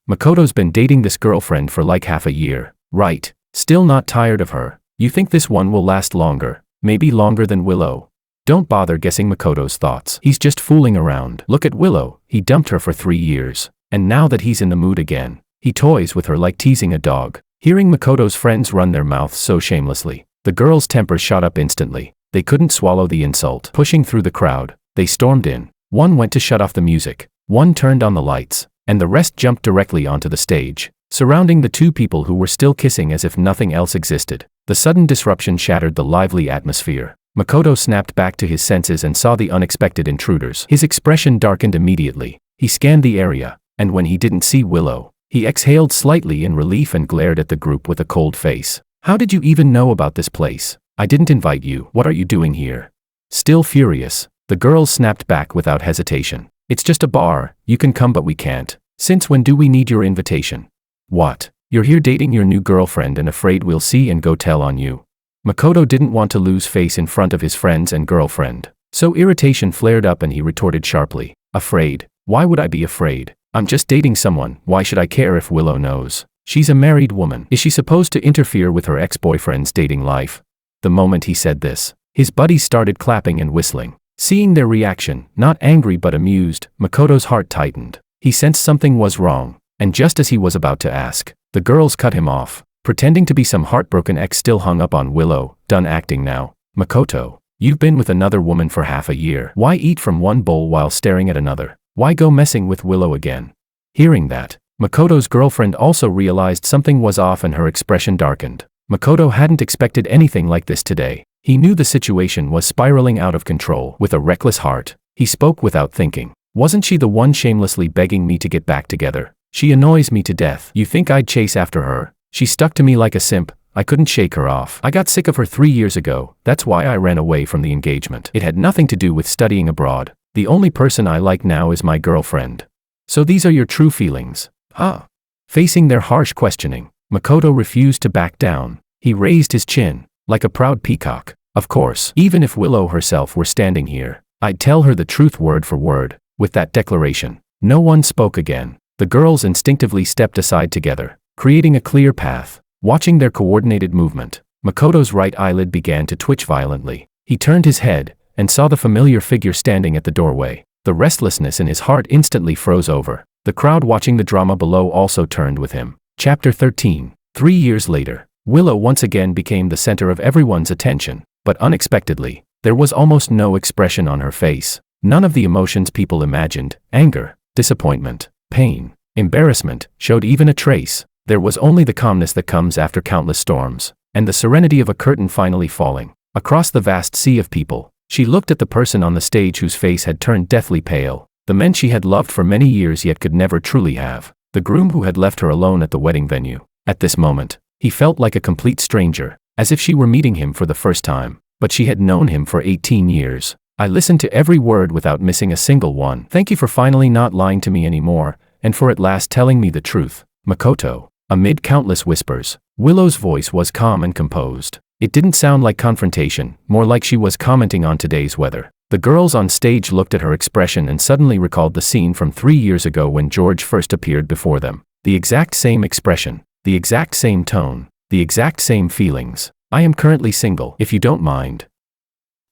Makoto's been dating this girlfriend for like half a year, right? Still not tired of her. You think this one will last longer, maybe longer than Willow? Don't bother guessing Makoto's thoughts. He's just fooling around. Look at Willow, he dumped her for 3 years, and now that he's in the mood again, he toys with her like teasing a dog. Hearing Makoto's friends run their mouths so shamelessly, the girls' tempers shot up instantly. They couldn't swallow the insult. Pushing through the crowd, they stormed in. One went to shut off the music, one turned on the lights, and the rest jumped directly onto the stage, surrounding the two people who were still kissing as if nothing else existed. The sudden disruption shattered the lively atmosphere. Makoto snapped back to his senses and saw the unexpected intruders. His expression darkened immediately. He scanned the area, and when he didn't see Willow, he exhaled slightly in relief and glared at the group with a cold face. How did you even know about this place? I didn't invite you. What are you doing here? Still furious, the girls snapped back without hesitation. It's just a bar, you can come but we can't. Since when do we need your invitation? What? You're here dating your new girlfriend and afraid we'll see and go tell on you? Makoto didn't want to lose face in front of his friends and girlfriend. So irritation flared up and he retorted sharply. Afraid? Why would I be afraid? I'm just dating someone, why should I care if Willow knows? She's a married woman. Is she supposed to interfere with her ex-boyfriend's dating life? The moment he said this, his buddies started clapping and whistling. Seeing their reaction, not angry but amused, Makoto's heart tightened. He sensed something was wrong, and just as he was about to ask, the girls cut him off. Pretending to be some heartbroken ex still hung up on Willow. Done acting now. Makoto, you've been with another woman for half a year. Why eat from one bowl while staring at another? Why go messing with Willow again? Hearing that, Makoto's girlfriend also realized something was off and her expression darkened. Makoto hadn't expected anything like this today. He knew the situation was spiraling out of control. With a reckless heart, he spoke without thinking. Wasn't she the one shamelessly begging me to get back together? She annoys me to death. You think I'd chase after her? She stuck to me like a simp. I couldn't shake her off. I got sick of her 3 years ago. That's why I ran away from the engagement. It had nothing to do with studying abroad. The only person I like now is my girlfriend. So these are your true feelings? Huh? Facing their harsh questioning, Makoto refused to back down. He raised his chin, like a proud peacock. Of course, even if Willow herself were standing here, I'd tell her the truth word for word. With that declaration, no one spoke again. The girls instinctively stepped aside together, creating a clear path. Watching their coordinated movement, Makoto's right eyelid began to twitch violently. He turned his head and saw the familiar figure standing at the doorway. The restlessness in his heart instantly froze over. The crowd watching the drama below also turned with him. Chapter 13. 3 years later, Willow once again became the center of everyone's attention. But unexpectedly, there was almost no expression on her face. None of the emotions people imagined, anger, disappointment, pain, embarrassment, showed even a trace. There was only the calmness that comes after countless storms, and the serenity of a curtain finally falling. Across the vast sea of people, she looked at the person on the stage whose face had turned deathly pale. The men she had loved for many years yet could never truly have. The groom who had left her alone at the wedding venue. At this moment, he felt like a complete stranger, as if she were meeting him for the first time. But she had known him for 18 years. I listened to every word without missing a single one. Thank you for finally not lying to me anymore, and for at last telling me the truth, Makoto. Amid countless whispers, Willow's voice was calm and composed. It didn't sound like confrontation, more like she was commenting on today's weather. The girls on stage looked at her expression and suddenly recalled the scene from 3 years ago when George first appeared before them. The exact same expression, the exact same tone, the exact same feelings. I am currently single, if you don't mind.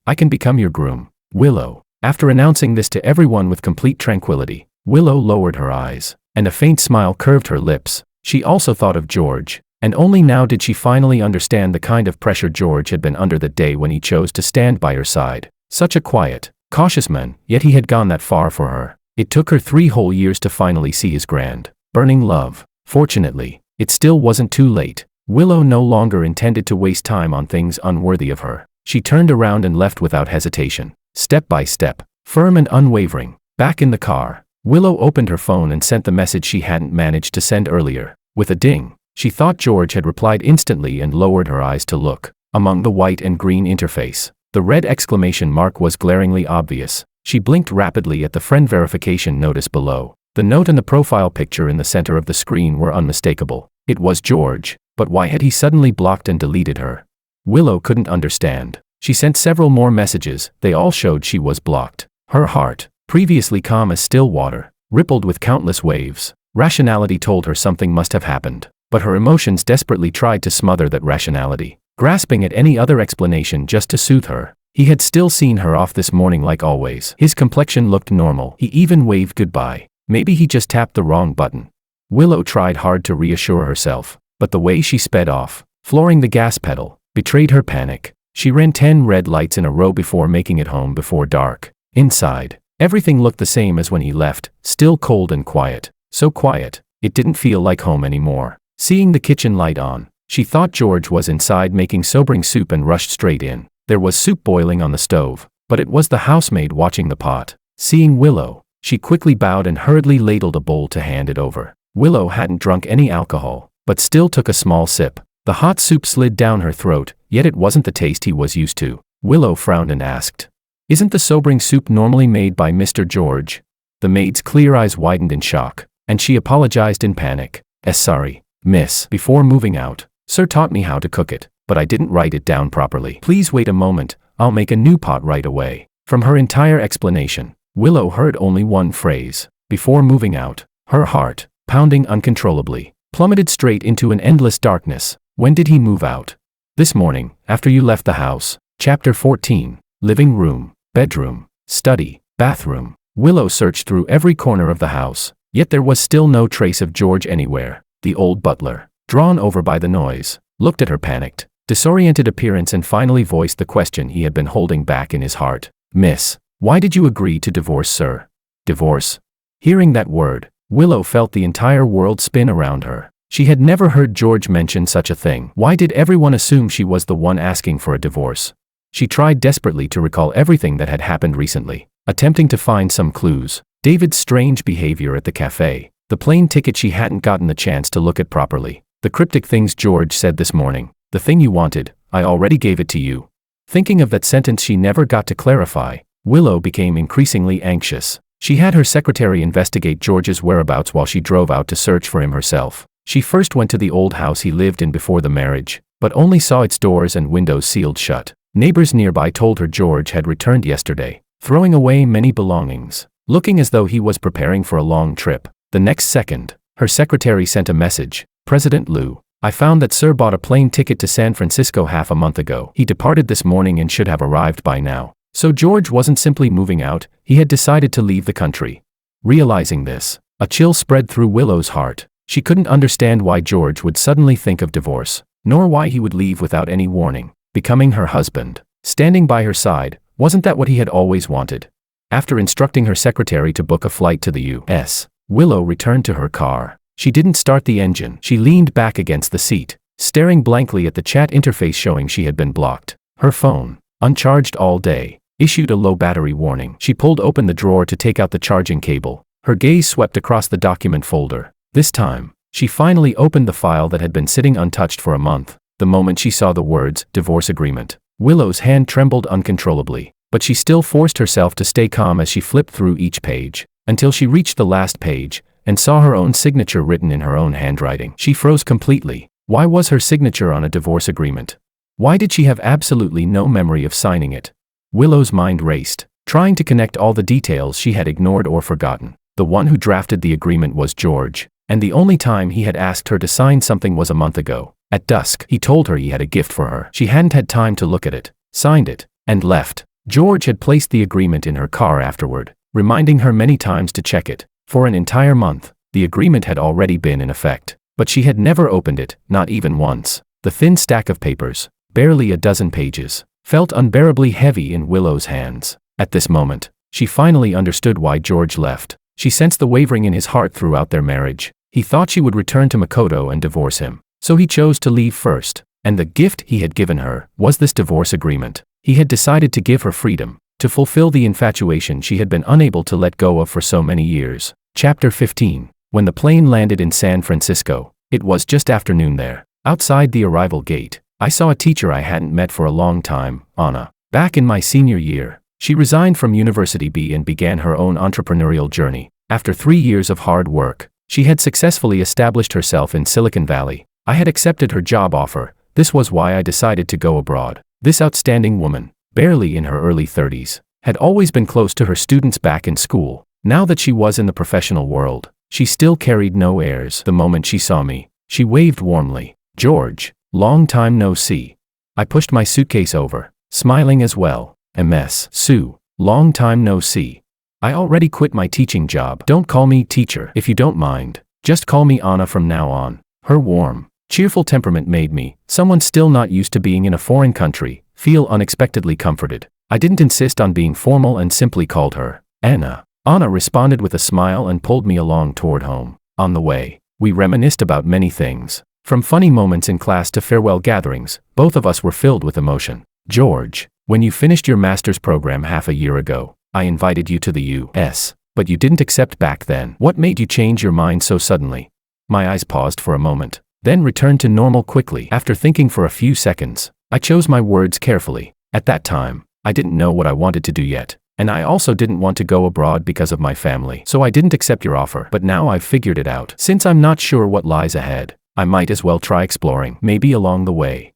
I can become your groom, Willow. After announcing this to everyone with complete tranquility, Willow lowered her eyes, and a faint smile curved her lips. She also thought of George, and only now did she finally understand the kind of pressure George had been under that day when he chose to stand by her side. Such a quiet, cautious man, yet he had gone that far for her. It took her 3 whole years to finally see his grand, burning love. Fortunately, it still wasn't too late. Willow no longer intended to waste time on things unworthy of her. She turned around and left without hesitation. Step by step, firm and unwavering. Back in the car, Willow opened her phone and sent the message she hadn't managed to send earlier. With a ding, she thought George had replied instantly and lowered her eyes to look. Among the white and green interface, the red exclamation mark was glaringly obvious. She blinked rapidly at the friend verification notice below. The note and the profile picture in the center of the screen were unmistakable. It was George, but why had he suddenly blocked and deleted her? Willow couldn't understand. She sent several more messages, they all showed she was blocked. Her heart, previously calm as still water, rippled with countless waves. Rationality told her something must have happened, but her emotions desperately tried to smother that rationality, grasping at any other explanation just to soothe her. He had still seen her off this morning like always. His complexion looked normal. He even waved goodbye. Maybe he just tapped the wrong button. Willow tried hard to reassure herself, but the way she sped off, flooring the gas pedal, betrayed her panic. She ran 10 red lights in a row before making it home before dark. Inside, everything looked the same as when he left, still cold and quiet. So quiet, it didn't feel like home anymore. Seeing the kitchen light on, she thought George was inside making sobering soup and rushed straight in. There was soup boiling on the stove, but it was the housemaid watching the pot. Seeing Willow, she quickly bowed and hurriedly ladled a bowl to hand it over. Willow hadn't drunk any alcohol, but still took a small sip. The hot soup slid down her throat, yet it wasn't the taste he was used to. Willow frowned and asked, "Isn't the sobering soup normally made by Mr. George?" The maid's clear eyes widened in shock, and she apologized in panic. Sorry, miss." Before moving out, "Sir taught me how to cook it. but I didn't write it down properly. Please wait a moment, I'll make a new pot right away. From her entire explanation, Willow heard only one phrase. Before moving out, her heart, pounding uncontrollably, plummeted straight into an endless darkness. When did he move out? This morning, after you left the house. Chapter 14. Living room, bedroom, study, bathroom. Willow searched through every corner of the house, yet there was still no trace of George anywhere. The old butler, drawn over by the noise, looked at her panicked, disoriented appearance and finally voiced the question he had been holding back in his heart. Miss, why did you agree to divorce, sir? Divorce? Hearing that word, Willow felt the entire world spin around her. She had never heard George mention such a thing. Why did everyone assume she was the one asking for a divorce? She tried desperately to recall everything that had happened recently, attempting to find some clues. David's strange behavior at the cafe, the plane ticket she hadn't gotten the chance to look at properly, the cryptic things George said this morning. The thing you wanted, I already gave it to you. Thinking of that sentence she never got to clarify, Willow became increasingly anxious. She had her secretary investigate George's whereabouts while she drove out to search for him herself. She first went to the old house he lived in before the marriage, but only saw its doors and windows sealed shut. Neighbors nearby told her George had returned yesterday, throwing away many belongings, looking as though he was preparing for a long trip. The next second, her secretary sent a message. President Lou, I found that Sir bought a plane ticket to San Francisco half a month ago. He departed this morning and should have arrived by now. So George wasn't simply moving out, he had decided to leave the country. Realizing this, a chill spread through Willow's heart. She couldn't understand why George would suddenly think of divorce, nor why he would leave without any warning. Becoming her husband, standing by her side, wasn't that what he had always wanted? After instructing her secretary to book a flight to the U.S., Willow returned to her car. She didn't start the engine. She leaned back against the seat, staring blankly at the chat interface showing she had been blocked. Her phone, uncharged all day, issued a low battery warning. She pulled open the drawer to take out the charging cable. Her gaze swept across the document folder. This time, she finally opened the file that had been sitting untouched for a month. The moment she saw the words, divorce agreement, Willow's hand trembled uncontrollably, but she still forced herself to stay calm as she flipped through each page, until she reached the last page, and saw her own signature written in her own handwriting. She froze completely. Why was her signature on a divorce agreement? Why did she have absolutely no memory of signing it? Willow's mind raced, trying to connect all the details she had ignored or forgotten. The one who drafted the agreement was George, and the only time he had asked her to sign something was a month ago. At dusk, he told her he had a gift for her. She hadn't had time to look at it, signed it, and left. George had placed the agreement in her car afterward, reminding her many times to check it. For an entire month, the agreement had already been in effect, but she had never opened it, not even once. The thin stack of papers, barely a dozen pages, felt unbearably heavy in Willow's hands. At this moment, she finally understood why George left. She sensed the wavering in his heart throughout their marriage. He thought she would return to Makoto and divorce him, so he chose to leave first. And the gift he had given her was this divorce agreement. He had decided to give her freedom, to fulfill the infatuation she had been unable to let go of for so many years. Chapter 15. When the plane landed in San Francisco, it was just afternoon there. Outside the arrival gate, I saw a teacher I hadn't met for a long time, Anna. Back in my senior year, she resigned from University B and began her own entrepreneurial journey. After 3 years of hard work, she had successfully established herself in Silicon Valley. I had accepted her job offer. This was why I decided to go abroad. This outstanding woman, barely in her early 30s, had always been close to her students back in school. Now that she was in the professional world, she still carried no airs. The moment she saw me, she waved warmly. George, long time no see. I pushed my suitcase over, smiling as well. MS. Sue, long time no see. I already quit my teaching job. Don't call me teacher if you don't mind. Just call me Anna from now on. Her warm, cheerful temperament made me, someone still not used to being in a foreign country, feel unexpectedly comforted. I didn't insist on being formal and simply called her Anna. Anna responded with a smile and pulled me along toward home. On the way, we reminisced about many things. From funny moments in class to farewell gatherings, both of us were filled with emotion. George, when you finished your master's program half a year ago, I invited you to the U.S., but you didn't accept back then. What made you change your mind so suddenly? My eyes paused for a moment, then returned to normal quickly. After thinking for a few seconds, I chose my words carefully. At that time, I didn't know what I wanted to do yet, and I also didn't want to go abroad because of my family. So I didn't accept your offer, but now I've figured it out. Since I'm not sure what lies ahead, I might as well try exploring, maybe along the way.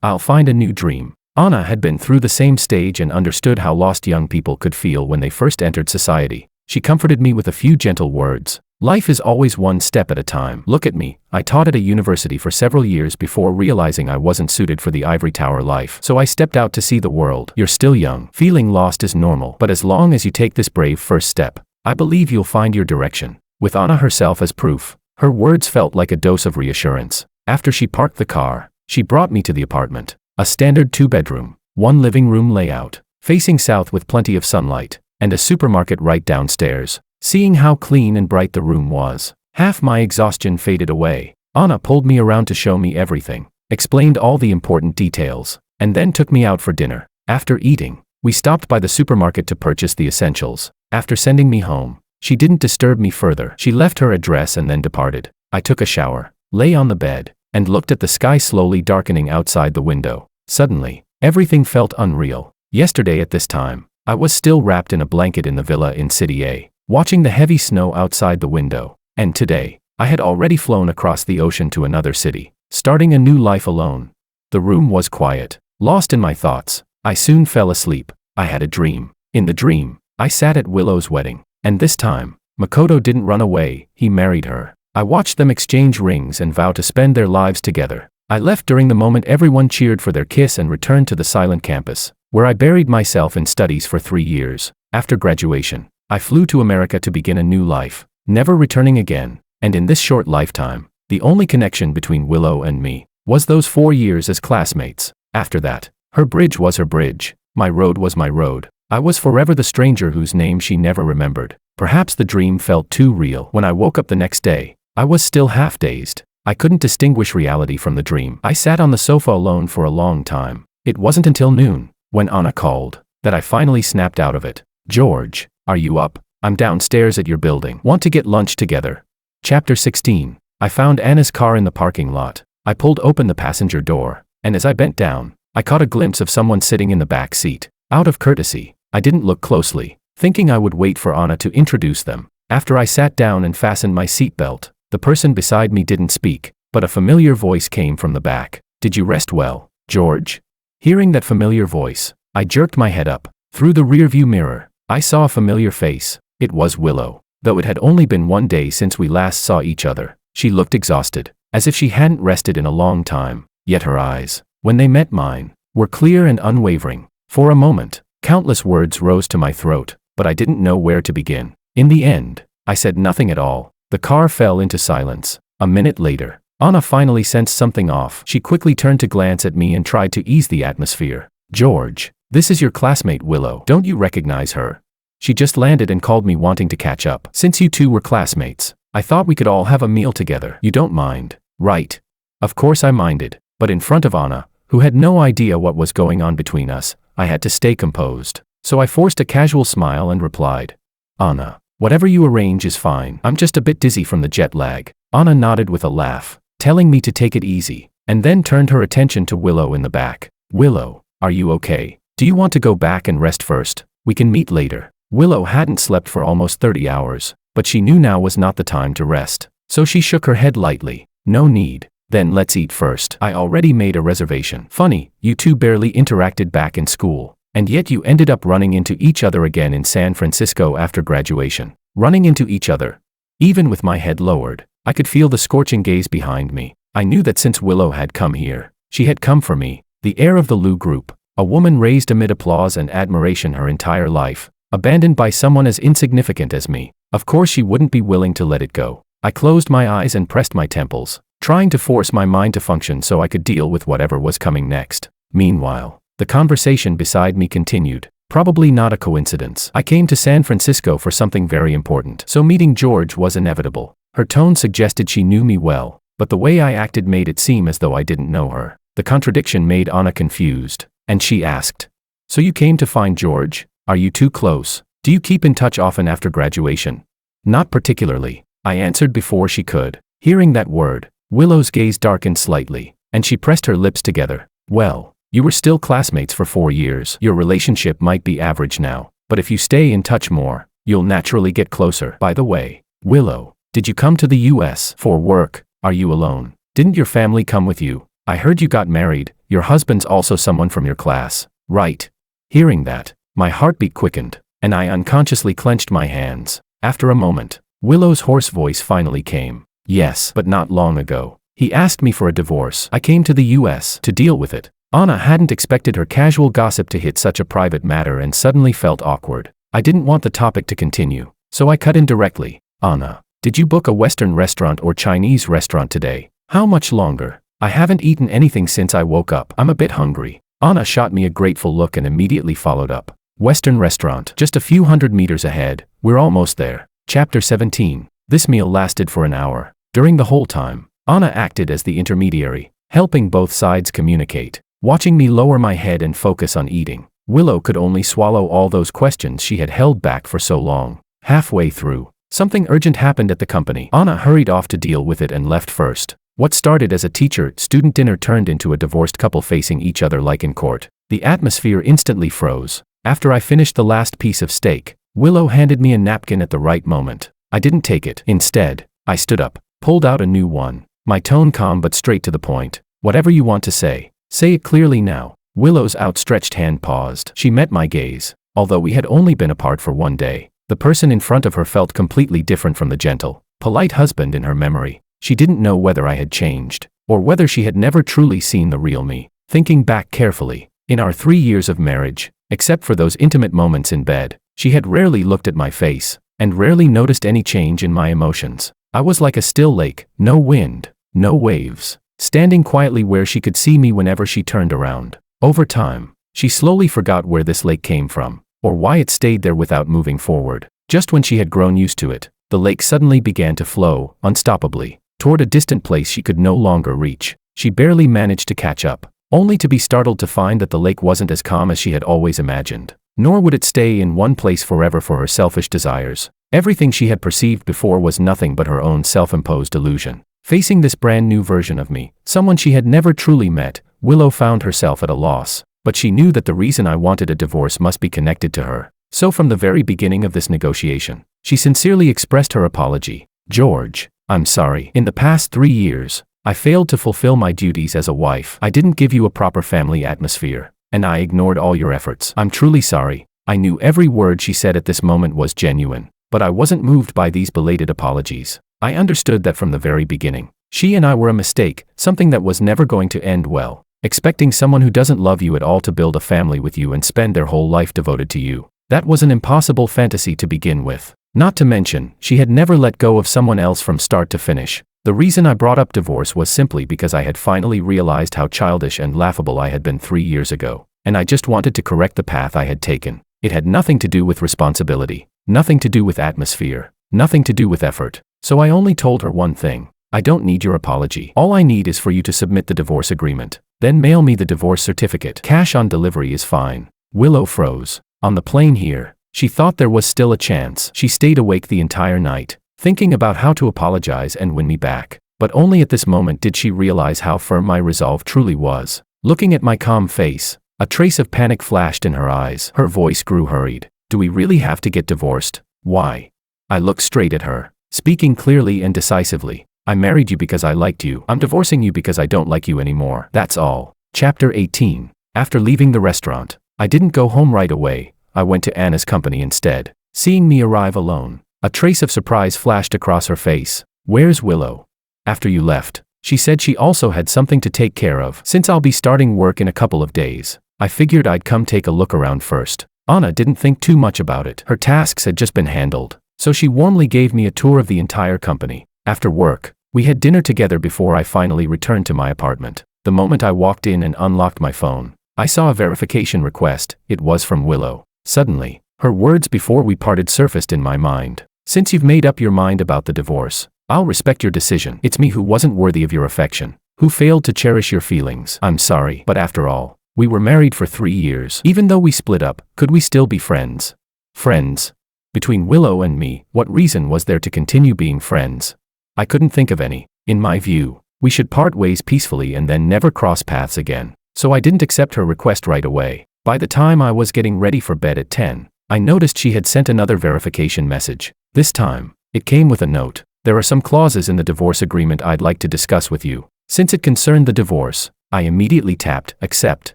I'll find a new dream. Anna had been through the same stage and understood how lost young people could feel when they first entered society. She comforted me with a few gentle words. Life is always one step at a time. Look at me. I taught at a university for several years before realizing I wasn't suited for the ivory tower life. So I stepped out to see the world. You're still young. Feeling lost is normal. But as long as you take this brave first step, I believe you'll find your direction. With Anna herself as proof, her words felt like a dose of reassurance. After she parked the car, she brought me to the apartment. A standard 2-bedroom, 1 living room layout, facing south with plenty of sunlight, and a supermarket right downstairs. Seeing how clean and bright the room was, half my exhaustion faded away. Anna pulled me around to show me everything, explained all the important details, and then took me out for dinner. After eating, we stopped by the supermarket to purchase the essentials. After sending me home, she didn't disturb me further. She left her address and then departed. I took a shower, lay on the bed, and looked at the sky slowly darkening outside the window. Suddenly, everything felt unreal. Yesterday at this time, I was still wrapped in a blanket in the villa in City A, watching the heavy snow outside the window. And today, I had already flown across the ocean to another city, starting a new life alone. The room was quiet. Lost in my thoughts, I soon fell asleep. I had a dream. In the dream, I sat at Willow's wedding. And this time, Makoto didn't run away, he married her. I watched them exchange rings and vow to spend their lives together. I left during the moment everyone cheered for their kiss and returned to the silent campus, where I buried myself in studies for 3 years. After graduation, I flew to America to begin a new life, never returning again. And in this short lifetime, the only connection between Willow and me was those 4 years as classmates. After that, her bridge was her bridge, my road was my road. I was forever the stranger whose name she never remembered. Perhaps the dream felt too real. When I woke up the next day, I was still half dazed. I couldn't distinguish reality from the dream. I sat on the sofa alone for a long time. It wasn't until noon, when Anna called, that I finally snapped out of it. George, are you up? I'm downstairs at your building. Want to get lunch together? Chapter 16. I found Anna's car in the parking lot. I pulled open the passenger door, and as I bent down, I caught a glimpse of someone sitting in the back seat. Out of courtesy, I didn't look closely, thinking I would wait for Anna to introduce them. After I sat down and fastened my seatbelt, the person beside me didn't speak, but a familiar voice came from the back. Did you rest well, George? Hearing that familiar voice, I jerked my head up. Through the rearview mirror, I saw a familiar face. It was Willow. Though it had only been 1 day since we last saw each other, she looked exhausted, as if she hadn't rested in a long time. Yet her eyes, when they met mine, were clear and unwavering. For a moment, countless words rose to my throat, but I didn't know where to begin. In the end, I said nothing at all. The car fell into silence. A minute later, Anna finally sensed something off. She quickly turned to glance at me and tried to ease the atmosphere. George, this is your classmate Willow. Don't you recognize her? She just landed and called me wanting to catch up. Since you two were classmates, I thought we could all have a meal together. You don't mind, right? Of course I minded, but in front of Anna, who had no idea what was going on between us, I had to stay composed. So I forced a casual smile and replied, Anna, whatever you arrange is fine. I'm just a bit dizzy from the jet lag. Anna nodded with a laugh, telling me to take it easy, and then turned her attention to Willow in the back. Willow, are you okay? Do you want to go back and rest first? We can meet later. Willow hadn't slept for almost 30 hours, but she knew now was not the time to rest. So she shook her head lightly. No need. Then let's eat first. I already made a reservation. Funny, you two barely interacted back in school, and yet you ended up running into each other again in San Francisco after graduation. Running into each other. Even with my head lowered, I could feel the scorching gaze behind me. I knew that since Willow had come here, she had come for me. The heir of the Liu group, a woman raised amid applause and admiration her entire life, abandoned by someone as insignificant as me. Of course she wouldn't be willing to let it go. I closed my eyes and pressed my temples, trying to force my mind to function so I could deal with whatever was coming next. Meanwhile, the conversation beside me continued. Probably not a coincidence. I came to San Francisco for something very important, so meeting George was inevitable. Her tone suggested she knew me well, but the way I acted made it seem as though I didn't know her. The contradiction made Anna confused, and she asked, So you came to find George? Are you too close? Do you keep in touch often after graduation? Not particularly, I answered before she could. Hearing that word, Willow's gaze darkened slightly, and she pressed her lips together. Well, you were still classmates for 4 years. Your relationship might be average now, but if you stay in touch more, you'll naturally get closer. By the way, Willow, did you come to the US for work? Are you alone? Didn't your family come with you? I heard you got married. Your husband's also someone from your class, right? Hearing that, my heartbeat quickened, and I unconsciously clenched my hands. After a moment, Willow's hoarse voice finally came. Yes, but not long ago. He asked me for a divorce. I came to the US to deal with it. Anna hadn't expected her casual gossip to hit such a private matter and suddenly felt awkward. I didn't want the topic to continue, so I cut in directly. Anna, did you book a Western restaurant or Chinese restaurant today? How much longer? I haven't eaten anything since I woke up. I'm a bit hungry. Anna shot me a grateful look and immediately followed up. Western restaurant, just a few hundred meters ahead. We're almost there. Chapter 17. This meal lasted for an hour. During the whole time, Anna acted as the intermediary, helping both sides communicate. Watching me lower my head and focus on eating, Willow could only swallow all those questions she had held back for so long. Halfway through, something urgent happened at the company. Anna hurried off to deal with it and left first. What started as a teacher-student dinner turned into a divorced couple facing each other like in court. The atmosphere instantly froze. After I finished the last piece of steak, Willow handed me a napkin at the right moment. I didn't take it. Instead, I stood up, pulled out a new one, my tone calm but straight to the point. Whatever you want to say it clearly now. Willow's outstretched hand paused. She met my gaze. Although we had only been apart for one day, the person in front of her felt completely different from the gentle, polite husband in her memory. She didn't know whether I had changed, or whether she had never truly seen the real me. Thinking back carefully, in our 3 years of marriage, except for those intimate moments in bed, she had rarely looked at my face, and rarely noticed any change in my emotions. I was like a still lake, no wind, no waves, standing quietly where she could see me whenever she turned around. Over time, she slowly forgot where this lake came from, or why it stayed there without moving forward. Just when she had grown used to it, the lake suddenly began to flow, unstoppably, toward a distant place she could no longer reach. She barely managed to catch up, only to be startled to find that the lake wasn't as calm as she had always imagined. Nor would it stay in one place forever for her selfish desires. Everything she had perceived before was nothing but her own self-imposed illusion. Facing this brand new version of me, someone she had never truly met, Willow found herself at a loss. But she knew that the reason I wanted a divorce must be connected to her. So from the very beginning of this negotiation, she sincerely expressed her apology. George, I'm sorry. In the past 3 years, I failed to fulfill my duties as a wife. I didn't give you a proper family atmosphere, and I ignored all your efforts. I'm truly sorry. I knew every word she said at this moment was genuine, but I wasn't moved by these belated apologies. I understood that from the very beginning. She and I were a mistake, something that was never going to end well. Expecting someone who doesn't love you at all to build a family with you and spend their whole life devoted to you. That was an impossible fantasy to begin with. Not to mention, she had never let go of someone else from start to finish. The reason I brought up divorce was simply because I had finally realized how childish and laughable I had been 3 years ago, and I just wanted to correct the path I had taken. It had nothing to do with responsibility, nothing to do with atmosphere, nothing to do with effort. So I only told her one thing. I don't need your apology. All I need is for you to submit the divorce agreement. Then mail me the divorce certificate. Cash on delivery is fine. Willow froze. On the plane here, she thought there was still a chance. She stayed awake the entire night, thinking about how to apologize and win me back. But only at this moment did she realize how firm my resolve truly was. Looking at my calm face, a trace of panic flashed in her eyes. Her voice grew hurried. Do we really have to get divorced? Why? I looked straight at her, speaking clearly and decisively. I married you because I liked you. I'm divorcing you because I don't like you anymore. That's all. Chapter 18. After leaving the restaurant, I didn't go home right away. I went to Anna's company instead. Seeing me arrive alone, a trace of surprise flashed across her face. Where's Willow? After you left, she said she also had something to take care of. Since I'll be starting work in a couple of days, I figured I'd come take a look around first. Anna didn't think too much about it. Her tasks had just been handled, so she warmly gave me a tour of the entire company. After work, we had dinner together before I finally returned to my apartment. The moment I walked in and unlocked my phone, I saw a verification request. It was from Willow. Suddenly, her words before we parted surfaced in my mind. Since you've made up your mind about the divorce, I'll respect your decision. It's me who wasn't worthy of your affection, who failed to cherish your feelings. I'm sorry, but after all, we were married for 3 years. Even though we split up, could we still be friends? Friends? Between Willow and me, what reason was there to continue being friends? I couldn't think of any. In my view, we should part ways peacefully and then never cross paths again. So I didn't accept her request right away. By the time I was getting ready for bed at 10, I noticed she had sent another verification message. This time, it came with a note. There are some clauses in the divorce agreement I'd like to discuss with you. Since it concerned the divorce, I immediately tapped accept.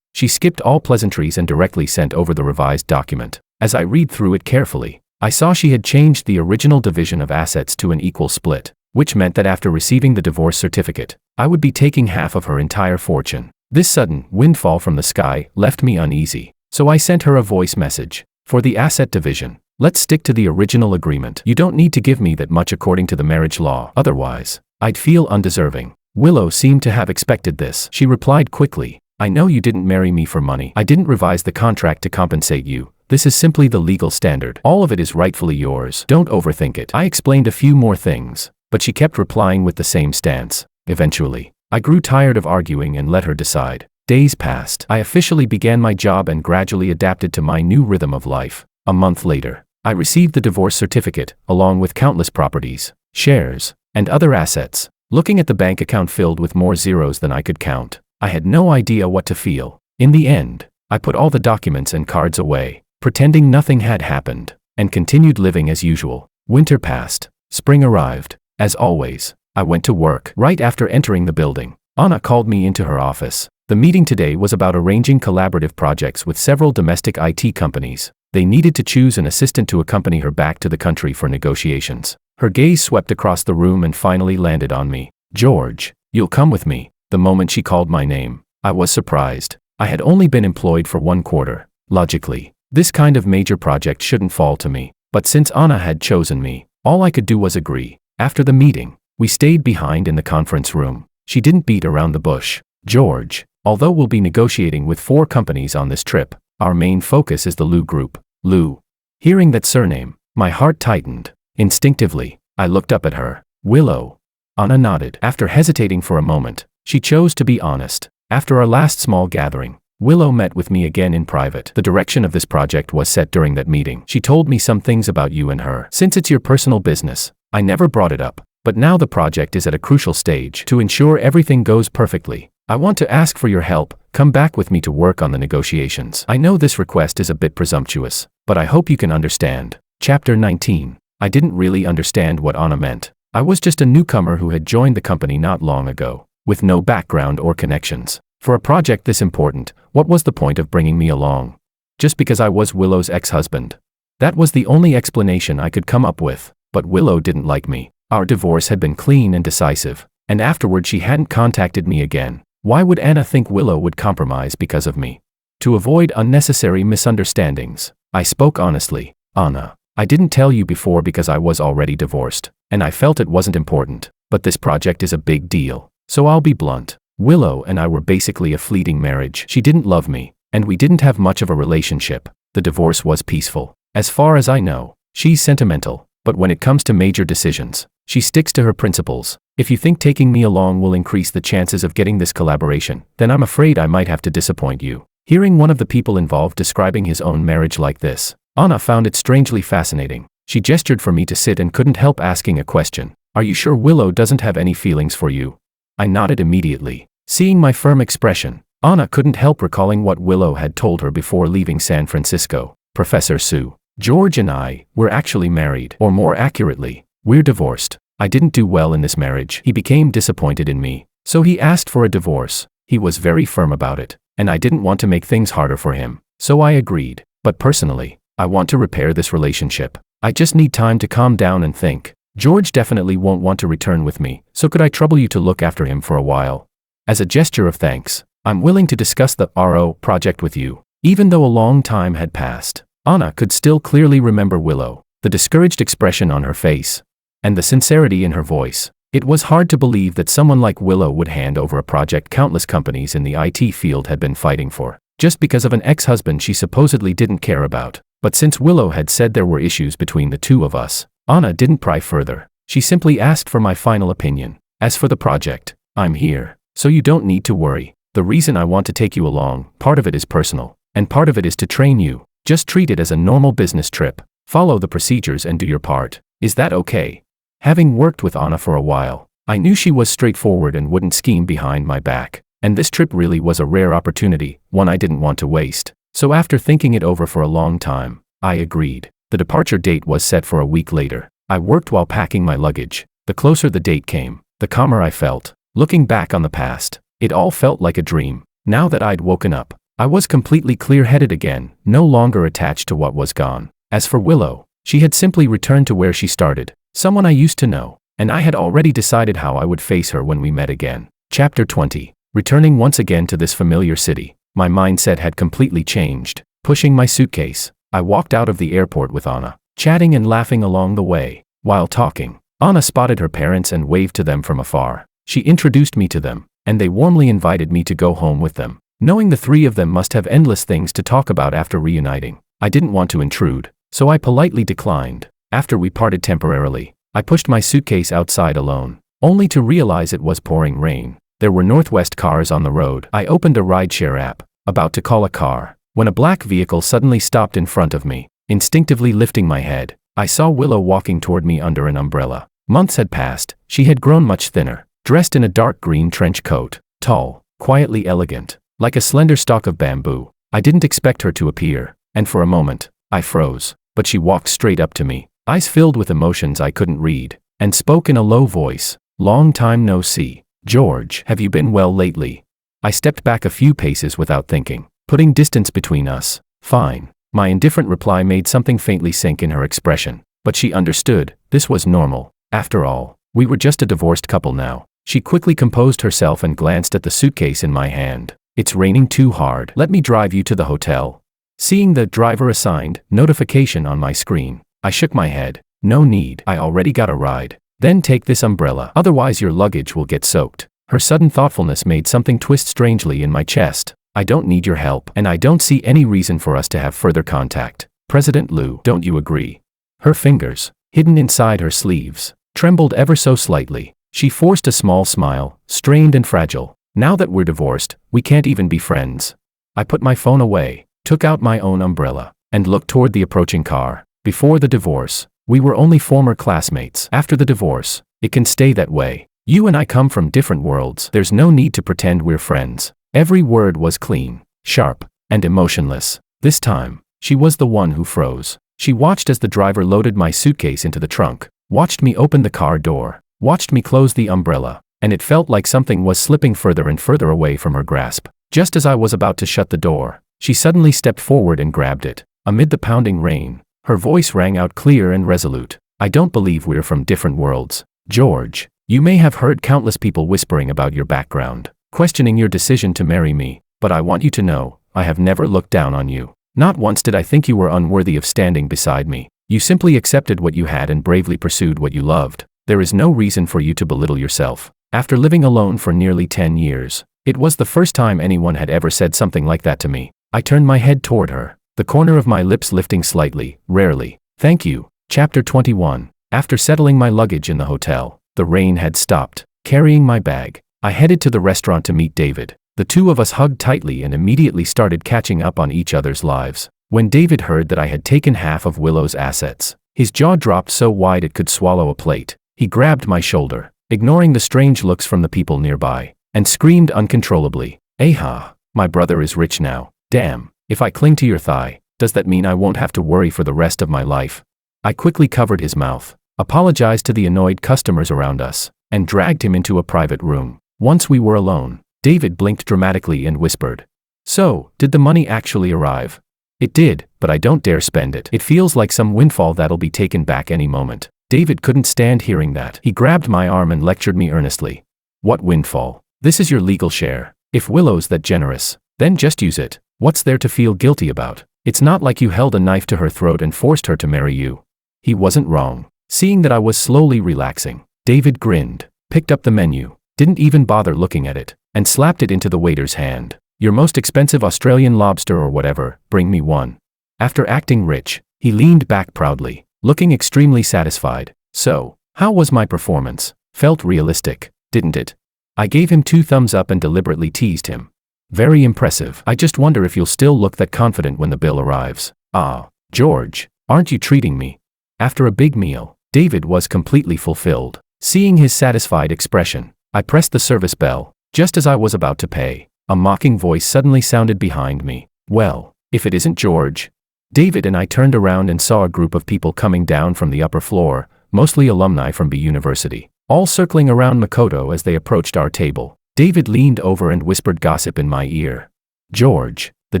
She skipped all pleasantries and directly sent over the revised document. As I read through it carefully, I saw she had changed the original division of assets to an equal split, which meant that after receiving the divorce certificate, I would be taking half of her entire fortune. This sudden windfall from the sky left me uneasy, so I sent her a voice message. For the asset division, let's stick to the original agreement. You don't need to give me that much according to the marriage law, otherwise, I'd feel undeserving. Willow seemed to have expected this. She replied quickly, I know you didn't marry me for money. I didn't revise the contract to compensate you. This is simply the legal standard. All of it is rightfully yours. Don't overthink it. I explained a few more things, but she kept replying with the same stance. Eventually, I grew tired of arguing and let her decide. Days passed. I officially began my job and gradually adapted to my new rhythm of life. A month later, I received the divorce certificate, along with countless properties, shares, and other assets. Looking at the bank account filled with more zeros than I could count, I had no idea what to feel. In the end, I put all the documents and cards away, pretending nothing had happened, and continued living as usual. Winter passed. Spring arrived. As always, I went to work. Right after entering the building, Anna called me into her office. The meeting today was about arranging collaborative projects with several domestic IT companies. They needed to choose an assistant to accompany her back to the country for negotiations. Her gaze swept across the room and finally landed on me. George, you'll come with me. The moment she called my name, I was surprised. I had only been employed for 1 quarter. Logically, this kind of major project shouldn't fall to me. But since Anna had chosen me, all I could do was agree. After the meeting, we stayed behind in the conference room. She didn't beat around the bush. George, although we'll be negotiating with 4 companies on this trip, our main focus is the Liu Group. Liu. Hearing that surname, my heart tightened. Instinctively, I looked up at her. Willow. Anna nodded. After hesitating for a moment, she chose to be honest. After our last small gathering, Willow met with me again in private. The direction of this project was set during that meeting. She told me some things about you and her. Since it's your personal business, I never brought it up. But now the project is at a crucial stage. To ensure everything goes perfectly, I want to ask for your help. Come back with me to work on the negotiations. I know this request is a bit presumptuous, but I hope you can understand. Chapter 19. I didn't really understand what Anna meant. I was just a newcomer who had joined the company not long ago, with no background or connections. For a project this important, what was the point of bringing me along? Just because I was Willow's ex-husband. That was the only explanation I could come up with. But Willow didn't like me. Our divorce had been clean and decisive, and afterward she hadn't contacted me again. Why would Anna think Willow would compromise because of me? To avoid unnecessary misunderstandings, I spoke honestly. Anna, I didn't tell you before because I was already divorced, and I felt it wasn't important, but this project is a big deal. So I'll be blunt. Willow and I were basically a fleeting marriage. She didn't love me, and we didn't have much of a relationship. The divorce was peaceful. As far as I know, she's sentimental, but when it comes to major decisions, she sticks to her principles. If you think taking me along will increase the chances of getting this collaboration, then I'm afraid I might have to disappoint you. Hearing one of the people involved describing his own marriage like this, Anna found it strangely fascinating. She gestured for me to sit and couldn't help asking a question. Are you sure Willow doesn't have any feelings for you? I nodded immediately. Seeing my firm expression, Anna couldn't help recalling what Willow had told her before leaving San Francisco. Professor Sue, George and I, we're actually married, or more accurately, we're divorced. I didn't do well in this marriage. He became disappointed in me, so he asked for a divorce. He was very firm about it, and I didn't want to make things harder for him, so I agreed. But personally, I want to repair this relationship. I just need time to calm down and think. George definitely won't want to return with me, so could I trouble you to look after him for a while? As a gesture of thanks, I'm willing to discuss the RO project with you. Even though a long time had passed, Anna could still clearly remember Willow, the discouraged expression on her face, and the sincerity in her voice. It was hard to believe that someone like Willow would hand over a project countless companies in the IT field had been fighting for, just because of an ex-husband she supposedly didn't care about. But since Willow had said there were issues between the two of us, Anna didn't pry further. She simply asked for my final opinion. As for the project, I'm here, so you don't need to worry. The reason I want to take you along, part of it is personal, and part of it is to train you. Just treat it as a normal business trip. Follow the procedures and do your part. Is that okay? Having worked with Anna for a while, I knew she was straightforward and wouldn't scheme behind my back. And this trip really was a rare opportunity, one I didn't want to waste. So after thinking it over for a long time, I agreed. The departure date was set for a week later. I worked while packing my luggage. The closer the date came, the calmer I felt. Looking back on the past, It all felt like a dream. Now that I'd woken up, I was completely clear-headed again, no longer attached to what was gone. As for Willow, she had simply returned to where she started, someone I used to know, and I had already decided how I would face her when we met again. Chapter 20. Returning once again to this familiar city, my mindset had completely changed. Pushing my suitcase, I walked out of the airport with Anna, chatting and laughing along the way. While talking, Anna spotted her parents and waved to them from afar. She introduced me to them, and they warmly invited me to go home with them. Knowing the three of them must have endless things to talk about after reuniting, I didn't want to intrude, so I politely declined. After we parted temporarily, I pushed my suitcase outside alone, only to realize it was pouring rain. There were Northwest cars on the road. I opened a rideshare app, about to call a car, when a black vehicle suddenly stopped in front of me. Instinctively lifting my head, I saw Willow walking toward me under an umbrella. Months had passed, she had grown much thinner, dressed in a dark green trench coat, tall, quietly elegant, like a slender stalk of bamboo. I didn't expect her to appear, and for a moment, I froze, but she walked straight up to me, eyes filled with emotions I couldn't read, and spoke in a low voice. "Long time no see. George, have you been well lately?" I stepped back a few paces without thinking, putting distance between us. "Fine." My indifferent reply made something faintly sink in her expression, but she understood, this was normal. After all, we were just a divorced couple now. She quickly composed herself and glanced at the suitcase in my hand. "It's raining too hard. Let me drive you to the hotel." Seeing the driver assigned notification on my screen, I shook my head. "No need, I already got a ride." "Then take this umbrella, otherwise your luggage will get soaked." Her sudden thoughtfulness made something twist strangely in my chest. "I don't need your help, and I don't see any reason for us to have further contact. President Liu, don't you agree?" Her fingers, hidden inside her sleeves, trembled ever so slightly. She forced a small smile, strained and fragile. "Now that we're divorced, we can't even be friends." I put my phone away, took out my own umbrella, and looked toward the approaching car. Before the divorce, we were only former classmates. After the divorce, it can stay that way. You and I come from different worlds. There's no need to pretend we're friends. Every word was clean, sharp, and emotionless. This time, she was the one who froze. She watched as the driver loaded my suitcase into the trunk, watched me open the car door, watched me close the umbrella, and it felt like something was slipping further and further away from her grasp. Just as I was about to shut the door, she suddenly stepped forward and grabbed it. Amid the pounding rain, her voice rang out clear and resolute. "I don't believe we're from different worlds. George, you may have heard countless people whispering about your background, questioning your decision to marry me, but I want you to know, I have never looked down on you. Not once did I think you were unworthy of standing beside me. You simply accepted what you had and bravely pursued what you loved. There is no reason for you to belittle yourself." After living alone for nearly 10 years, it was the first time anyone had ever said something like that to me. I turned my head toward her, the corner of my lips lifting slightly, rarely. "Thank you." Chapter 21. After settling my luggage in the hotel, the rain had stopped. Carrying my bag, I headed to the restaurant to meet David. The two of us hugged tightly and immediately started catching up on each other's lives. When David heard that I had taken half of Willow's assets, his jaw dropped so wide it could swallow a plate. He grabbed my shoulder, ignoring the strange looks from the people nearby, and screamed uncontrollably, "Aha, my brother is rich now. Damn, if I cling to your thigh, does that mean I won't have to worry for the rest of my life?" I quickly covered his mouth, apologized to the annoyed customers around us, and dragged him into a private room. Once we were alone, David blinked dramatically and whispered, "So, did the money actually arrive?" "It did, but I don't dare spend it. It feels like some windfall that'll be taken back any moment." David couldn't stand hearing that. He grabbed my arm and lectured me earnestly. "What windfall? This is your legal share. If Willow's that generous, then just use it. What's there to feel guilty about? It's not like you held a knife to her throat and forced her to marry you." He wasn't wrong. Seeing that I was slowly relaxing, David grinned, picked up the menu, didn't even bother looking at it, and slapped it into the waiter's hand. "Your most expensive Australian lobster or whatever, bring me one." After acting rich, he leaned back proudly, looking extremely satisfied. "So, how was my performance? Felt realistic, didn't it?" I gave him 2 thumbs up and deliberately teased him. "Very impressive. I just wonder if you'll still look that confident when the bill arrives." "Ah, George, aren't you treating me?" After a big meal, David was completely fulfilled. Seeing his satisfied expression, I pressed the service bell. Just as I was about to pay, a mocking voice suddenly sounded behind me. "Well, if it isn't George." David and I turned around and saw a group of people coming down from the upper floor, mostly alumni from B University, all circling around Makoto as they approached our table. David leaned over and whispered gossip in my ear. George, the